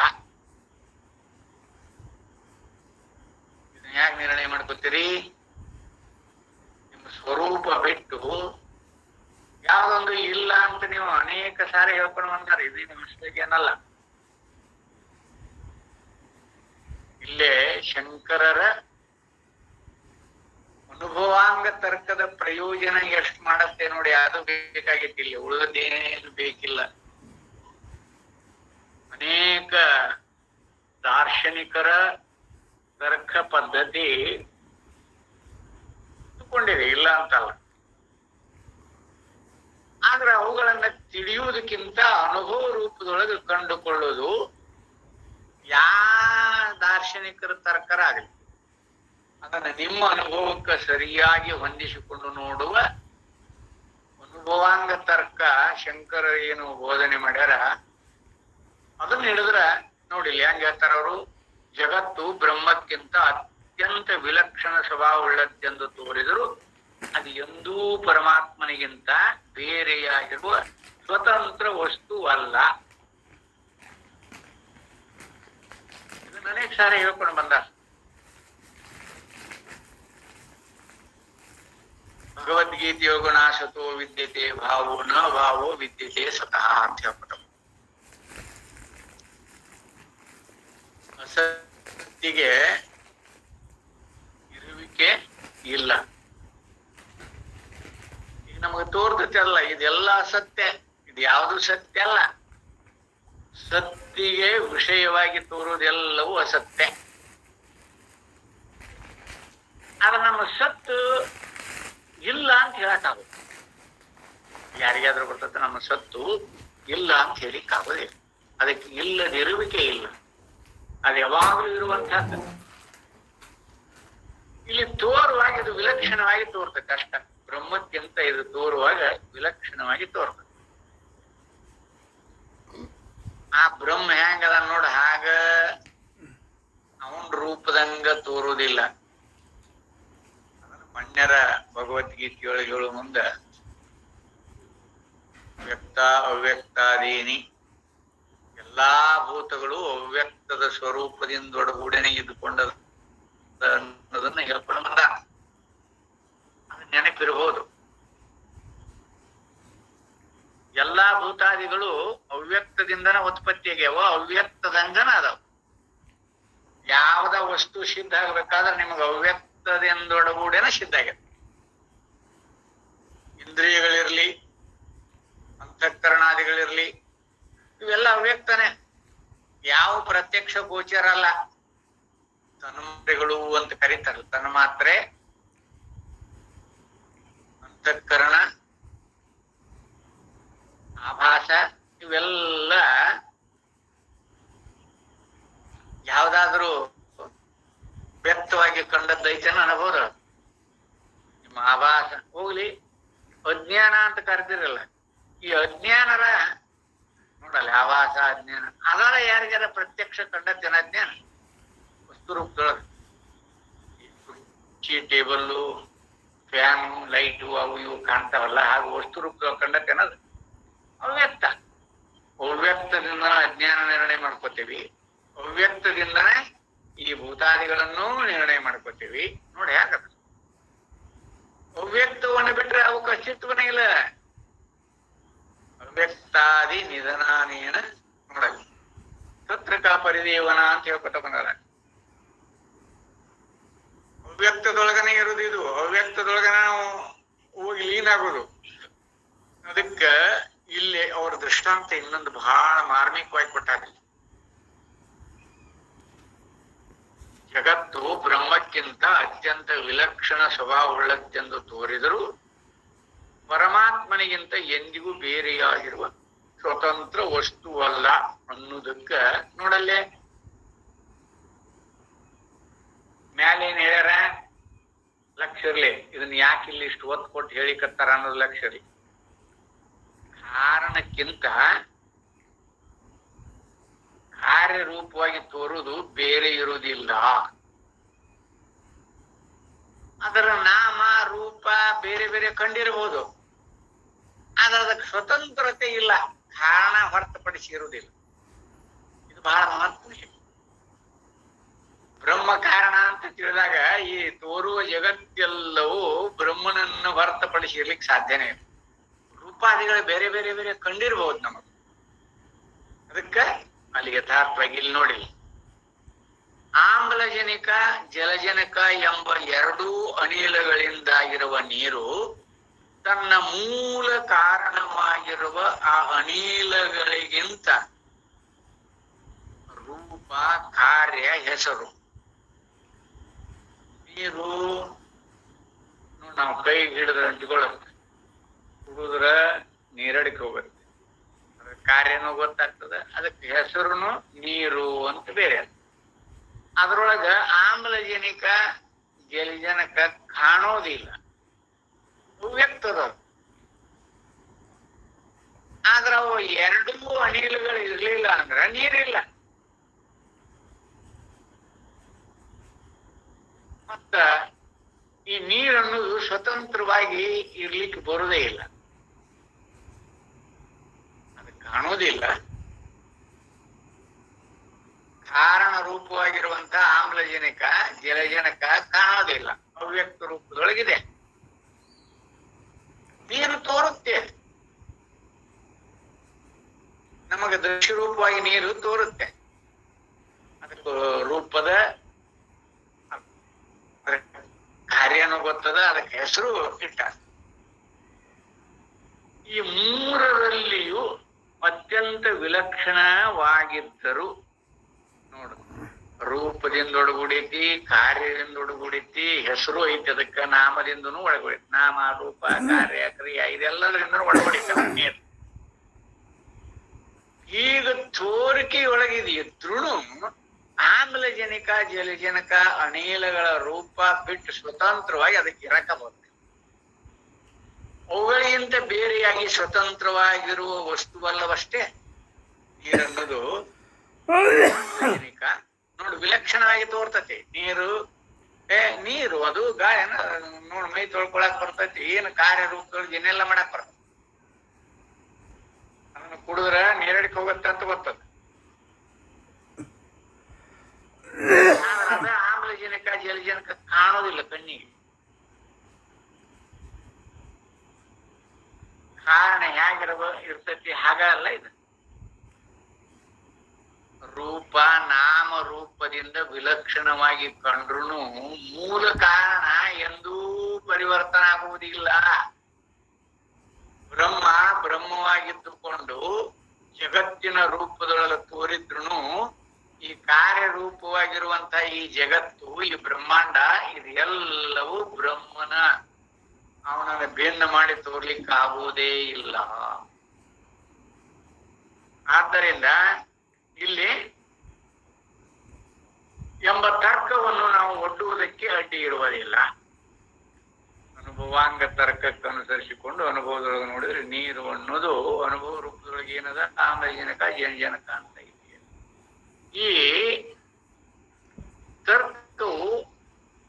ಇದನ್ನ ಯಾಕೆ ನಿರ್ಣಯ ಮಾಡ್ಕೋತೀರಿ? ನಿಮ್ಮ ಸ್ವರೂಪ ಬಿಟ್ಟು ಯಾವ್ದೊಂದು ಇಲ್ಲ ಅಂತ ನೀವು ಅನೇಕ ಸಾರಿ ಹೇಳ್ಕೊಂಡು ಬಂದಾರೆ. ಇದು ನಿಮ್ಮ ಮಿಸ್ಟೇಕ್ ಏನಲ್ಲ. ಇಲ್ಲೇ ಶಂಕರರ ಅನುಭವಾಂಗ ತರ್ಕದ ಪ್ರಯೋಜನ ಎಷ್ಟು ಮಾಡತ್ತೆ ನೋಡಿ, ಅದು ಬೇಕಾಗಿತ್ತಿಲ್ಲ, ಉಳಿದದ್ದೇನೇನು ಬೇಕಿಲ್ಲ. ಅನೇಕ ದಾರ್ಶನಿಕರ ತರ್ಕ ಪದ್ಧತಿ ಇಟ್ಕೊಂಡಿದೆ, ಇಲ್ಲ ಅಂತಲ್ಲ. ಆದ್ರೆ ಅವುಗಳನ್ನ ತಿಳಿಯುವುದಕ್ಕಿಂತ ಅನುಭವ ರೂಪದೊಳಗೆ ಕಂಡುಕೊಳ್ಳುವುದು ದಾರ್ಶನಿಕರ ತರ್ಕರಾಗಲಿ, ಅದನ್ನ ನಿಮ್ಮ ಅನುಭವಕ್ಕೆ ಸರಿಯಾಗಿ ಹೊಂದಿಸಿಕೊಂಡು ನೋಡುವ ಅನುಭವಾಂಗ ತರ್ಕ ಶಂಕರ ಏನು ಬೋಧನೆ ಮಾಡ್ಯಾರ ಅದನ್ನ ಹಿಡಿದ್ರ ನೋಡಿ ಹೆಂಗ್ ಹೇಳ್ತಾರ ಅವರು. ಜಗತ್ತು ಬ್ರಹ್ಮಕ್ಕಿಂತ ಅತ್ಯಂತ ವಿಲಕ್ಷಣ ಸ್ವಭಾವವುಳ್ಳದ್ದೆಂದು ತೋರಿದರು, ಅದು ಎಂದೂ ಪರಮಾತ್ಮನಿಗಿಂತ ಬೇರೆಯಾಗಿರುವ ಸ್ವತಂತ್ರ ವಸ್ತು ಅಲ್ಲ. ಇದನ್ನ ಅನೇಕ ಸಾರಿ ಹೇಳ್ಕೊಂಡು ಬಂದ. ಭಗವದ್ಗೀತೆಯೊಳಗ ನಾಶತೋ ವಿದ್ಯತೆ ಭಾವೋ ನ ಭಾವೋ ವಿದ್ಯತೆ ಸತಃ ಅಂತ ಹೇಳ್ಬಿಟ್ಟು, ಅಸತ್ತಿಗೆ ಇರುವಿಕೆ ಇಲ್ಲ. ಈಗ ನಮಗೆ ತೋರ್ತೈತಿ ಅಲ್ಲ, ಇದೆಲ್ಲ ಅಸತ್ಯ, ಇದು ಯಾವುದು ಸತ್ಯ ಅಲ್ಲ. ಸತ್ತಿಗೆ ವಿಷಯವಾಗಿ ತೋರುವುದೆಲ್ಲವೂ ಅಸತ್ಯ. ಆದ್ರೆ ನಮ್ಮ ಸತ್ತು ಇಲ್ಲ ಅಂತ ಹೇಳಕ್ಕಾಗುತ್ತೆ. ಯಾರಿಗಾದ್ರೂ ಬರ್ತದೆ ನಮ್ಮ ಸತ್ತು ಇಲ್ಲ ಅಂತ ಹೇಳಿಕ್ಕಾಗೋದಿಲ್ಲ. ಅದಕ್ಕೆ ಇಲ್ಲದಿರುವಿಕೆ ಇಲ್ಲ, ಅದು ಯಾವಾಗಲೂ ಇರುವಂತಹದ್ದು. ಇಲ್ಲಿ ತೋರುವಾಗ ಇದು ವಿಲಕ್ಷಣವಾಗಿ ತೋರ್ತದೆ ಅಷ್ಟ. ಬ್ರಹ್ಮಕ್ಕಿಂತ ಇದು ತೋರುವಾಗ ವಿಲಕ್ಷಣವಾಗಿ ತೋರ್ತದೆ. ಆ ಬ್ರಹ್ಮ ಹೆಂಗದ ನೋಡ, ಹಾಗ ಅವನ್ ರೂಪದಂಗ ತೋರುವುದಿಲ್ಲ. ಮಣ್ಯರ ಭಗವದ್ಗೀತೆಯೊಳಗೆ ಹೇಳುವ ಮುಂದ ವ್ಯಕ್ತ ಅವ್ಯಕ್ತಾದೀನಿ, ಎಲ್ಲಾ ಭೂತಗಳು ಅವ್ಯಕ್ತದ ಸ್ವರೂಪದಿಂದ ಒಡಗೂಡನೆ ಇದ್ದುಕೊಂಡ ಅನ್ನೋದನ್ನ ಹೇಳ್ಕೊಂಡು ಬಂದ. ಅದು ನೆನಪಿರಬಹುದು. ಎಲ್ಲಾ ಭೂತಾದಿಗಳು ಅವ್ಯಕ್ತದಿಂದನ ಉತ್ಪತ್ತಿ ಆಗ್ಯಾವ, ಅವ್ಯಕ್ತದಂಗನ ಅದಾವ. ಯಾವ್ದ ವಸ್ತು ಸಿದ್ಧ ಆಗ್ಬೇಕಾದ್ರೆ ನಿಮಗೆ ಅವ್ಯಕ್ತದಿಂದೊಡಗೂಡೇನ ಸಿದ್ಧ ಆಗ್ಯದ. ಇಂದ್ರಿಯಗಳಿರ್ಲಿ, ಅಂತಃಕರಣಾದಿಗಳಿರ್ಲಿ, ಇವೆಲ್ಲ ಅವ್ಯಕ್ತನೇ, ಯಾವ ಪ್ರತ್ಯಕ್ಷ ಗೋಚರ ಅಲ್ಲ. ತನ್ಮಾತ್ರೆಗಳು ಅಂತ ಕರೀತಾರೆ. ತನ್ಮಾತ್ರೆ, ಅಂತಃಕರಣ, ಆಭಾಸ, ಇವೆಲ್ಲ ಯಾವ್ದಾದ್ರೂ ವ್ಯಕ್ತವಾಗಿ ಕಂಡದ್ದೈತೇನ ಅನ್ಬೋದು. ನಿಮ್ಮ ಆಭಾಸ ಹೋಗ್ಲಿ, ಅಜ್ಞಾನ ಅಂತ ಕರೆದಿರಲ್ಲ, ಈ ಅಜ್ಞಾನರ ನೋಡಲ್ಲ, ಆಭಾಸ ಅಜ್ಞಾನ ಅದರ ಯಾರಿಗಾರ ಪ್ರತ್ಯಕ್ಷ ಕಂಡದ್ದೇನ ಅಜ್ಞಾನ ವಸ್ತು ರೂಪದೊಳಗೆ. ಕುರ್ಚಿ, ಟೇಬಲ್ಲು, ಫ್ಯಾನು, ಲೈಟು ಅವು ಇವು ಕಾಣ್ತಾವಲ್ಲ, ಹಾಗೂ ವಸ್ತು ರೂಪದೊಳಗೆ ಕಂಡದ್ದೇನದು ಅವ್ಯಕ್ತ. ಅವ್ಯಕ್ತದಿಂದ ಅಜ್ಞಾನ ನಿರ್ಣಯ ಮಾಡ್ಕೋತೀವಿ, ಅವ್ಯಕ್ತದಿಂದನೇ ಈ ಭೂತಾದಿಗಳನ್ನು ನಿರ್ಣಯ ಮಾಡ್ಕೋತೀವಿ. ನೋಡಿ ಯಾಕದ ಅವ್ಯಕ್ತವನ್ನು ಬಿಟ್ರೆ ಅವಕ್ಕೆ ಅಸ್ತಿತ್ವನೇ ಇಲ್ಲ. ಅವ್ಯಕ್ತಾದಿ ನಿಧನಾನೇನ ನೋಡಲಿ ತತ್ರಕ ಪರಿದೇವನ ಅಂತ ಹೇಳ್ಕೊತ ಬಂದಾರ. ಅವ್ಯಕ್ತದೊಳಗನೆ ಇರುವುದು ಇದು, ಅವ್ಯಕ್ತದೊಳಗನೆ ನಾವು ಹೋಗಿ ಲೀನ್ ಆಗೋದು. ಅದಕ್ಕ ಇಲ್ಲಿ ಅವ್ರ ದೃಷ್ಟಾಂತ ಇನ್ನೊಂದು ಬಹಳ ಮಾರ್ಮಿಕವಾಗಿ ಕೊಟ್ಟಾರ. ಜಗತ್ತು ಬ್ರಹ್ಮಕ್ಕಿಂತ ಅತ್ಯಂತ ವಿಲಕ್ಷಣ ಸ್ವಭಾವವುಳ್ಳದ್ದೆಂದು ತೋರಿದರೂ ಪರಮಾತ್ಮನಿಗಿಂತ ಎಂದಿಗೂ ಬೇರೆಯಾಗಿರುವ ಸ್ವತಂತ್ರ ವಸ್ತುವಲ್ಲ ಅನ್ನುವುದಕ್ಕ ನೋಡಲ್ಲೇ ಮ್ಯಾಲ ಏನ್ ಹೇಳ್ಯಾರ ಲಕ್ಷ ಇರ್ಲಿ, ಇದನ್ನ ಯಾಕೆ ಇಲ್ಲಿ ಇಷ್ಟು ಒತ್ತು ಕೊಟ್ಟು ಹೇಳಿಕತ್ತಾರ ಅನ್ನೋದು ಲಕ್ಷ ಇರ್ಲಿ. ಕಾರಣಕ್ಕಿಂತ ಕಾರ್ಯರೂಪವಾಗಿ ತೋರುವುದು ಬೇರೆ ಇರುವುದಿಲ್ಲ. ಅದರ ನಾಮ ರೂಪ ಬೇರೆ ಬೇರೆ ಕಂಡಿರಬಹುದು, ಆದ್ರೆ ಅದಕ್ಕೆ ಸ್ವತಂತ್ರತೆ ಇಲ್ಲ, ಕಾರಣ ಹೊರತುಪಡಿಸಿ ಇರುವುದಿಲ್ಲ. ಇದು ಬಹಳ ಮಹತ್ವ. ಬ್ರಹ್ಮ ಕಾರಣ ಅಂತ ತಿಳಿದಾಗ ಈ ತೋರುವ ಜಗತ್ತೆಲ್ಲವೂ ಬ್ರಹ್ಮನನ್ನು ಹೊರತುಪಡಿಸಿ ಇರ್ಲಿಕ್ಕೆ ಸಾಧ್ಯನೇ ಇಲ್ಲ. ರೂಪಾದಿಗಳು ಬೇರೆ ಬೇರೆ ಬೇರೆ ಕಂಡಿರಬಹುದು ನಮಗೆ. ಅದಕ್ಕೆ ಅಲ್ಲಿ ಯಥಾರ್ಥವಾಗಿ ಇಲ್ಲಿ ನೋಡಿ, ಆಮ್ಲಜನಕ ಜಲಜನಕ ಎಂಬ ಎರಡೂ ಅನಿಲಗಳಿಂದಾಗಿರುವ ನೀರು ತನ್ನ ಮೂಲ ಕಾರಣವಾಗಿರುವ ಆ ಅನಿಲಗಳಿಗಿಂತ ರೂಪ, ಕಾರ್ಯ, ಹೆಸರು. ನೀರು ನಾವು ಕೈ ಹಿಡಿದ್ರೆ ಅಂಟಿಕೊಳ್ಳುತ್ತೆ, ಕುಡಿದ್ರ ನೀರಡಿಕೆ ಹೋಗುತ್ತೆ, ಅದ್ರ ಕಾರ್ಯನೂ ಗೊತ್ತಾಗ್ತದೆ, ಅದಕ್ಕೆ ಹೆಸರುನು ನೀರು ಅಂತ ಬೇರೆ. ಅದ್ರೊಳಗ ಆಮ್ಲಜನಕ ಜಲಜನಕ ಕಾಣೋದಿಲ್ಲ, ಅವ್ಯಕ್ತದ. ಆದ್ರ ಅವು ಎರಡೂ ಅನಿಲಗಳು ಇರ್ಲಿಲ್ಲ ಅಂದ್ರ ನೀರಿಲ್ಲ. ಮತ್ತ ಈ ನೀರನ್ನೋದು ಸ್ವತಂತ್ರವಾಗಿ ಇರ್ಲಿಕ್ಕೆ ಬರುವುದೇ ಇಲ್ಲ, ಅದು ಕಾಣೋದಿಲ್ಲ. ಕಾರಣ ರೂಪವಾಗಿರುವಂತಹ ಆಮ್ಲಜನಕ ಜಲಜನಕ ಕಾಣೋದಿಲ್ಲ, ಅವ್ಯಕ್ತ ರೂಪದೊಳಗಿದೆ. ನೀರು ತೋರುತ್ತೆ, ನಮಗೆ ದೃಶ್ಯ ರೂಪವಾಗಿ ನೀರು ತೋರುತ್ತೆ, ಅದಕ್ಕೆ ರೂಪದ ಕಾರ್ಯನೂ ಗೊತ್ತದ, ಅದಕ್ಕೆ ಹೆಸರು ಇಟ್ಟ. ಈ ಮೂರರಲ್ಲಿಯೂ ಅತ್ಯಂತ ವಿಲಕ್ಷಣವಾಗಿದ್ದರು. ನೋಡು, ರೂಪದಿಂದ ಒಳಗೂಡೈತಿ, ಕಾರ್ಯದಿಂದ ಒಳಗೂಡೈತಿ, ಹೆಸರು ಐತಿ, ಅದಕ್ಕೆ ನಾಮದಿಂದನೂ ಒಳಗೂಡೈತಿ. ನಾಮ, ರೂಪ, ಕಾರ್ಯ, ಕ್ರಿಯಾ ಇದೆಲ್ಲದರಿಂದ ಒಳಗೂಡೈತಿ ನೀರು. ಈಗ ತೋರಿಕೆಯೊಳಗಿದ್ರೂ ಆಮ್ಲಜನಕ ಜಲಜನಕ ಅನಿಲಗಳ ರೂಪ ಬಿಟ್ಟು ಸ್ವತಂತ್ರವಾಗಿ ಅದಕ್ಕೆ ಇರಕಬಹುದು. ಅವುಗಳಿಗಿಂತ ಬೇರೆಯಾಗಿ ಸ್ವತಂತ್ರವಾಗಿರುವ ವಸ್ತುವಲ್ಲವಷ್ಟೇ ನೀರನ್ನೋದು. ನೋಡು, ವಿಲಕ್ಷಣವಾಗಿ ತೋರ್ತತಿ ನೀರು. ನೀರು ಅದು ಗಾಯನ ನೋಡ್, ಮೈ ತೊಳ್ಕೊಳಕ್ ಬರ್ತೈತಿ, ಏನು ಕಾರ್ಯರೂಪದೊಳಗೆ ಏನೆಲ್ಲ ಮಾಡಕ್ ಬರ್ತದೆ. ಅದನ್ನ ಕುಡಿದ್ರ ನೀರಡಿಕೆ ಹೋಗುತ್ತೆ ಅಂತ ಗೊತ್ತದ. ಅದ ಆಮ್ಲಜನಕ ಜಲಜನಕ ಕಾಣೋದಿಲ್ಲ ಕಣ್ಣಿಗೆ. ಕಾರಣ ಇರ್ತೈತಿ ಹಾಗಲ್ಲ ಇದು. ರೂಪ ನಾಮ ರೂಪದಿಂದ ವಿಲಕ್ಷಣವಾಗಿ ಕಂಡ್ರು ಮೂಲ ಕಾರಣ ಎಂದೂ ಪರಿವರ್ತನೆ ಆಗುವುದಿಲ್ಲ. ಬ್ರಹ್ಮ ಬ್ರಹ್ಮವಾಗಿದ್ದುಕೊಂಡು ಜಗತ್ತಿನ ರೂಪದೊಳಗೆ ತೋರಿದ್ರು ಈ ಕಾರ್ಯರೂಪವಾಗಿರುವಂತಹ ಈ ಜಗತ್ತು, ಈ ಬ್ರಹ್ಮಾಂಡ, ಇದೆಲ್ಲವೂ ಬ್ರಹ್ಮನ, ಅವನನ್ನು ಭಿನ್ನ ಮಾಡಿ ತೋರ್ಲಿಕ್ಕೆ ಆಗುವುದೇ ಇಲ್ಲ. ಆದ್ದರಿಂದ ಇಲ್ಲಿ ಎಂಬ ತರ್ಕವನ್ನು ನಾವು ಒಡ್ಡುವುದಕ್ಕೆ ಅಡ್ಡಿ ಇರುವುದಿಲ್ಲ. ಅನುಭವಾಂಗ ತರ್ಕಕ್ಕೆ ಅನುಸರಿಸಿಕೊಂಡು ಅನುಭವದೊಳಗೆ ನೋಡಿದ್ರೆ ನೀರು ಅನ್ನೋದು ಅನುಭವ ರೂಪದೊಳಗೆ ಏನದ ಆಮ್ಲಜನಕ ಜಲಜನಕ ಅಂತ ಇದೆ. ಈ ತರ್ಕವು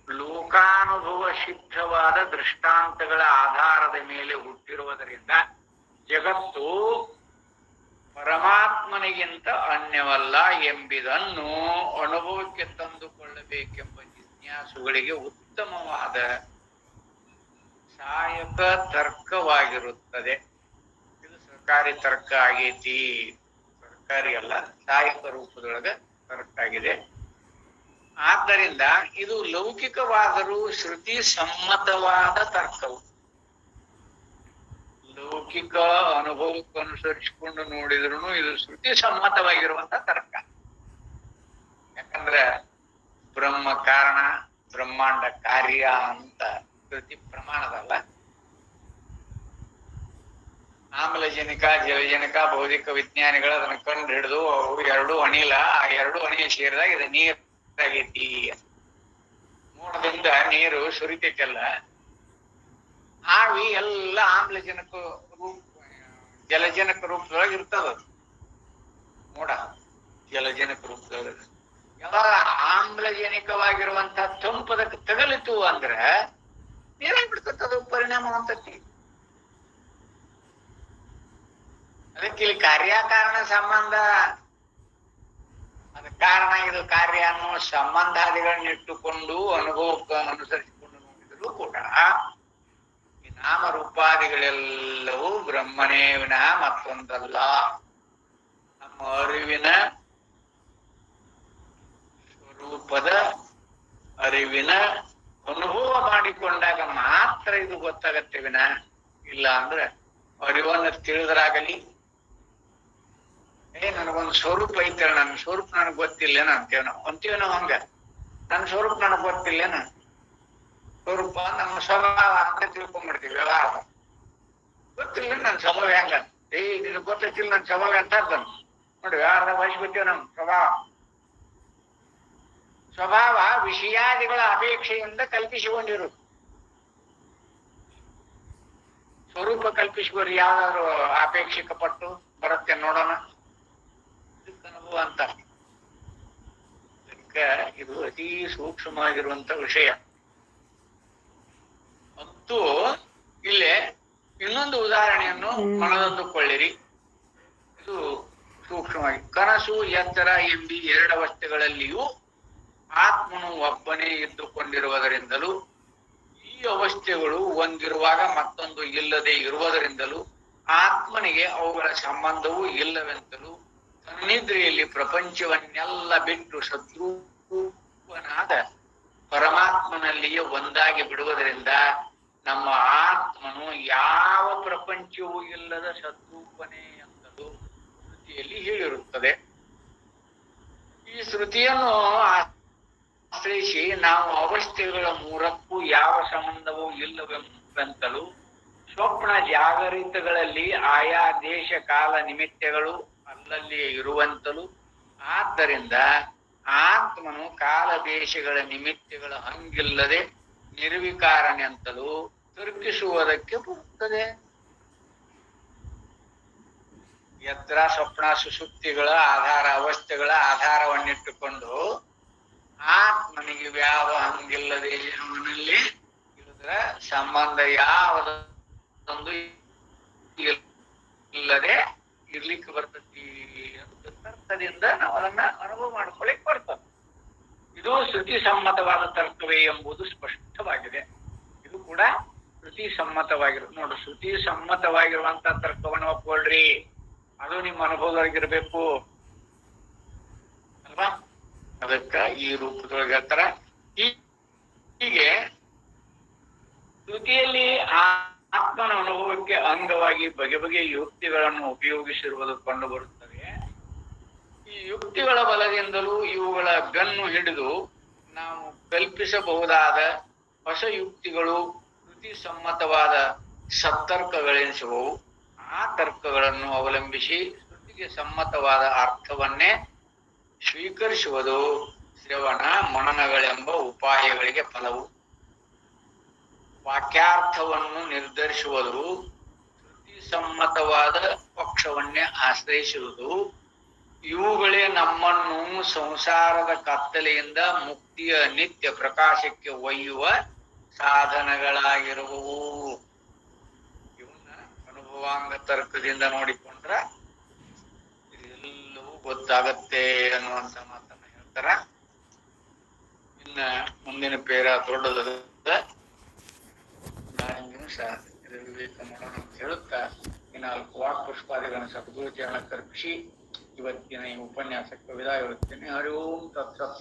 ಲೋಕಾನುಭವ ಸಿದ್ಧವಾದ ದೃಷ್ಟಾಂತಗಳ ಆಧಾರದ ಮೇಲೆ ಹುಟ್ಟಿರುವುದರಿಂದ ಜಗತ್ತು ಪರಮಾತ್ಮನಿಗಿಂತ ಅನ್ಯವಲ್ಲ ಎಂಬುದನ್ನು ಅನುಭವಕ್ಕೆ ತಂದುಕೊಳ್ಳಬೇಕೆಂಬ ಜಿಜ್ಞಾಸುಗಳಿಗೆ ಉತ್ತಮವಾದ ಸಹಾಯಕ ತರ್ಕವಾಗಿರುತ್ತದೆ. ಇದು ಸರ್ಕಾರಿ ತರ್ಕ ಆಗೈತಿ, ಸರ್ಕಾರಿ ಅಲ್ಲ, ಸಹಾಯಕ ರೂಪದೊಳಗೆ ತರ್ಕ ಆಗಿದೆ. ಆದ್ದರಿಂದ ಇದು ಲೌಕಿಕವಾದರೂ ಶ್ರುತಿ ಸಮ್ಮತವಾದ ತರ್ಕವು. ಲೌಕಿಕ ಅನುಭವಕ್ಕೆ ಅನುಸರಿಸಿಕೊಂಡು ನೋಡಿದ್ರು ಇದು ಶ್ರುತಿ ಸಮ್ಮತವಾಗಿರುವಂತ ತರ್ಕ. ಯಾಕಂದ್ರೆ ಬ್ರಹ್ಮ ಕಾರಣ, ಬ್ರಹ್ಮಾಂಡ ಕಾರ್ಯ ಅಂತ ಶ್ರುತಿ ಪ್ರಮಾಣದಲ್ಲ. ಆಮ್ಲಜನಕ ಜಲಜನಕ ಭೌತಿಕ ವಿಜ್ಞಾನಿಗಳು ಅದನ್ನ ಕಂಡು ಹಿಡಿದು ಅವು ಎರಡು ಅನಿಲ, ಆ ಎರಡು ಅನಿಲ ಸೇರಿದಾಗ ಇದು ನೀರಾಗೈತಿ. ಆಕಾಶದಿಂದ ನೀರು ಸುರಿತೈತಲ್ಲ, ಆವಿ ಎಲ್ಲ ಆಮ್ಲಜನಕ ರೂಪ ಜಲಜನಕ ರೂಪದೊಳಗೆ ಇರ್ತದ. ಮೋಡ ಜಲಜನಕ ರೂಪದೊಳಗ ಯಾವಾಗ ಆಮ್ಲಜನಕವಾಗಿರುವಂತ ತಂಪದಕ್ಕೆ ತಗಲಿತು ಅಂದ್ರೆ ನೀರಾಗಿ ಬಿಡ್ತದ, ಪರಿಣಾಮ ಹೊಂದತಿ. ಅದಕ್ಕೆ ಇಲ್ಲಿ ಕಾರ್ಯಕಾರಣ ಸಂಬಂಧ, ಅದ ಕಾರಣ ಇದು ಕಾರ್ಯ ಅನ್ನೋ ಸಂಬಂಧಾದಿಗಳನ್ನಿಟ್ಟುಕೊಂಡು ಅನುಭವಕ್ಕೆ ಅನುಸರಿಸಿಕೊಂಡು ನೋಡಿದರೂ ಕೂಡ ಈ ನಾಮರೂಪಾದಿಗಳೆಲ್ಲವೂ ಬ್ರಹ್ಮನೇ ವಿನಃ ಮತ್ತೊಂದಲ್ಲ. ನಮ್ಮ ಅರಿವಿನ ಸ್ವರೂಪದ ಅರಿವಿನ ಅನುಭವ ಮಾಡಿಕೊಂಡಾಗ ಮಾತ್ರ ಇದು ಗೊತ್ತಾಗತ್ತೆ ವಿನಃ ಇಲ್ಲ ಅಂದ್ರೆ ಅರಿವನ್ನು ತಿಳಿದ್ರಾಗಲಿ ನನಗೊಂದು ಸ್ವರೂಪ ಐತೇಳ, ನನ್ನ ಸ್ವರೂಪ ನನಗ್ ಗೊತ್ತಿಲ್ಲೇನ ಅಂತೇವ್ ನಾವು ಹಂಗ. ನನ್ನ ಸ್ವರೂಪ ನನಗ್ ಗೊತ್ತಿಲ್ಲೇನ, ಸ್ವರೂಪ ನಮ್ಮ ಸ್ವಭಾವ ಅಂತ ತಿಳ್ಕೊಂಡ್ಬಿಡ್ತೀವಿ. ವ್ಯವಹಾರ ಗೊತ್ತಿಲ್ಲ ನನ್ನ ಸ್ವಭಾವ ಹೆಂಗ, ನಿನಗ್ ಗೊತ್ತಿಲ್ಲ ನನ್ನ ಸ್ವಭಾವ ಅಂತ ಅರ್ಥ ನೋಡಿ. ವ್ಯವಹಾರದಾಗ ವಹಿಸ್ಬಿಡ್ತೀವಿ ನಮ್ ಸ್ವಭಾವ ವಿಷಯಾದಿಗಳ ಅಪೇಕ್ಷೆಯಿಂದ ಕಲ್ಪಿಸಿಕೊಂಡಿರುವುದು. ಸ್ವರೂಪ ಕಲ್ಪಿಸಿಕೋರಿ ಯಾವ್ದಾದ್ರು ಅಪೇಕ್ಷಿಕ ಪಟ್ಟು ಬರುತ್ತೆ ನೋಡೋಣ, ಅನುಭವ ಅಂತ. ಅದಕ್ಕೆ ಇದು ಅತಿ ಸೂಕ್ಷ್ಮವಾಗಿರುವಂತ ವಿಷಯ. ಮತ್ತು ಇಲ್ಲೇ ಇನ್ನೊಂದು ಉದಾಹರಣೆಯನ್ನು ಮನದಂದುಕೊಳ್ಳಿರಿ. ಇದು ಸೂಕ್ಷ್ಮವಾಗಿ ಕನಸು ಎತ್ತರ ಎಂಬಿ ಎರಡು ಅವಸ್ಥೆಗಳಲ್ಲಿಯೂ ಆತ್ಮನು ಒಬ್ಬನೇ ಇದ್ದುಕೊಂಡಿರುವುದರಿಂದಲೂ ಈ ಅವಸ್ಥೆಗಳು ಒಂದಿರುವಾಗ ಮತ್ತೊಂದು ಇಲ್ಲದೆ ಇರುವುದರಿಂದಲೂ ಆತ್ಮನಿಗೆ ಅವುಗಳ ಸಂಬಂಧವೂ ಇಲ್ಲವೆಂತಲೂ ತನ್ನಿದ್ರೆಯಲ್ಲಿ ಪ್ರಪಂಚವನ್ನೆಲ್ಲ ಬಿಟ್ಟು ಶತ್ರುವನಾದ ಪರಮಾತ್ಮನಲ್ಲಿಯೇ ಒಂದಾಗಿ ಬಿಡುವುದರಿಂದ ನಮ್ಮ ಆತ್ಮನು ಯಾವ ಪ್ರಪಂಚವೂ ಇಲ್ಲದ ಶತ್ರುಪನೇ ಎಂತಲೂ ಶ್ರುತಿಯಲ್ಲಿ ಹೇಳಿರುತ್ತದೆ. ಈ ಶ್ರುತಿಯನ್ನು ಆಶ್ರಯಿಸಿ ನಾವು ಅವಸ್ಥೆಗಳ ಮೂರಕ್ಕೂ ಯಾವ ಸಂಬಂಧವೂ ಇಲ್ಲವೆಂತಲೂ ಸ್ವಪ್ನ ಜಾಗರಿತಗಳಲ್ಲಿ ಆಯಾ ದೇಶ ಕಾಲ ನಿಮಿತ್ತಗಳು ಅಲ್ಲಲ್ಲಿಯೇ ಇರುವಂತಲೂ ಆದ್ದರಿಂದ ಆತ್ಮನು ಕಾಲ ದೇಶಗಳ ನಿಮಿತ್ತಗಳ ಹಂಗಿಲ್ಲದೆ ನಿರ್ವಿಕಾರನೆಂತಲೂ ತರ್ಕಿಸುವುದಕ್ಕೆ ಬರುತ್ತದೆ. ಎತ್ತರ ಸ್ವಪ್ನ ಸುಷುಪ್ತಿಗಳ ಆಧಾರ ಅವಸ್ಥೆಗಳ ಆಧಾರವನ್ನಿಟ್ಟುಕೊಂಡು ಆತ್ಮನಿಗೆ ಯಾವ ಹಂಗಿಲ್ಲದೆ ಅವನಲ್ಲಿ ಇಲ್ಲದ ಸಂಬಂಧ ಯಾವುದೊಂದು ಇಲ್ಲದೆ ಇರ್ಲಿಕ್ಕೆ ಬರ್ತತಿ ಅಂತ ತರ್ಕದಿಂದ ನಾವು ಅದನ್ನ ಅನುಭವ ಮಾಡ್ಕೊಳ್ಳಿಕ್ ಬರ್ತದೆ. ಇದು ಶ್ರುತಿ ಸಮ್ಮತವಾದ ತರ್ಕವೇ ಎಂಬುದು ಸ್ಪಷ್ಟವಾಗಿದೆ. ಇದು ಕೂಡ ಶ್ರುತಿ ಸಮ್ಮತವಾಗಿರುತ್ತೆ. ನೋಡು, ಶ್ರುತಿ ಸಮ್ಮತವಾಗಿರುವಂತ ತರ್ಕವನ್ನು ಒಪ್ಕೊಳ್ರಿ, ಅದು ನಿಮ್ಮ ಅನುಭವದೊಳಗಿರ್ಬೇಕು ಅಲ್ವಾ? ಅದಕ್ಕ ಈ ರೂಪದೊಳಗೆ ಹೇಳ್ತಾರ. ಹೀಗೆ ಶ್ರುತಿಯಲ್ಲಿ ಆತ್ಮನ ಅನುಭವಕ್ಕೆ ಅಂಗವಾಗಿ ಬಗೆ ಬಗೆಯ ಯುಕ್ತಿಗಳನ್ನು ಉಪಯೋಗಿಸಿರುವುದು ಕಂಡು ಬರುತ್ತದೆ. ಈ ಯುಕ್ತಿಗಳ ಬಲದಿಂದಲೂ ಇವುಗಳ ಬೆನ್ನು ಹಿಡಿದು ನಾವು ಕಲ್ಪಿಸಬಹುದಾದ ಹೊಸ ಯುಕ್ತಿಗಳು ಶ್ರುತಿ ಸಮ್ಮತವಾದ ಸತ್ತರ್ಕಗಳೆನಿಸುವವು. ಆ ತರ್ಕಗಳನ್ನು ಅವಲಂಬಿಸಿ ಶ್ರುತಿಗೆ ಸಮ್ಮತವಾದ ಅರ್ಥವನ್ನೇ ಸ್ವೀಕರಿಸುವುದು ಶ್ರವಣ ಮನನಗಳೆಂಬ ಉಪಾಯಗಳಿಗೆ ಫಲವು. ವಾಕ್ಯಾರ್ಥವನ್ನು ನಿರ್ಧರಿಸುವುದು ಶ್ರುತಿ ಸಮ್ಮತವಾದ ಪಕ್ಷವನ್ನೇ ಆಶ್ರಯಿಸುವುದು. ಇವುಗಳೇ ನಮ್ಮನ್ನು ಸಂಸಾರದ ಕತ್ತಲೆಯಿಂದ ಮುಕ್ತಿಯ ನಿತ್ಯ ಪ್ರಕಾಶಕ್ಕೆ ಒಯ್ಯುವ ಸಾಧನಗಳಾಗಿರುವವು. ಇವನ್ನ ಅನುಭವಾಂಗ ತರ್ಕದಿಂದ ನೋಡಿಕೊಂಡ್ರ ಇದೆಲ್ಲವೂ ಗೊತ್ತಾಗತ್ತೆ ಅನ್ನುವಂತ ಮಾತನ್ನ ಹೇಳ್ತಾರ. ಇನ್ನ ಮುಂದಿನ ಪೇರ ದೊಡ್ಡದ ವಿವೇಕ ಮಾಡೋಣ ಅಂತ ಹೇಳುತ್ತಾ ಈ 4 ವಾಕ್ ಪುಷ್ಪಾದಿಗಳನ್ನು ಸದ್ಗುರುಚರಣ ಕರ್ಪಿಸಿ ಇವತ್ತಿನ ಈ ಉಪನ್ಯಾಸಕ್ಕೆ ವಿದಾಯ ಹೇಳುತ್ತೇನೆ. ಹರಿ ಓಂ ತತ್ಸತ್.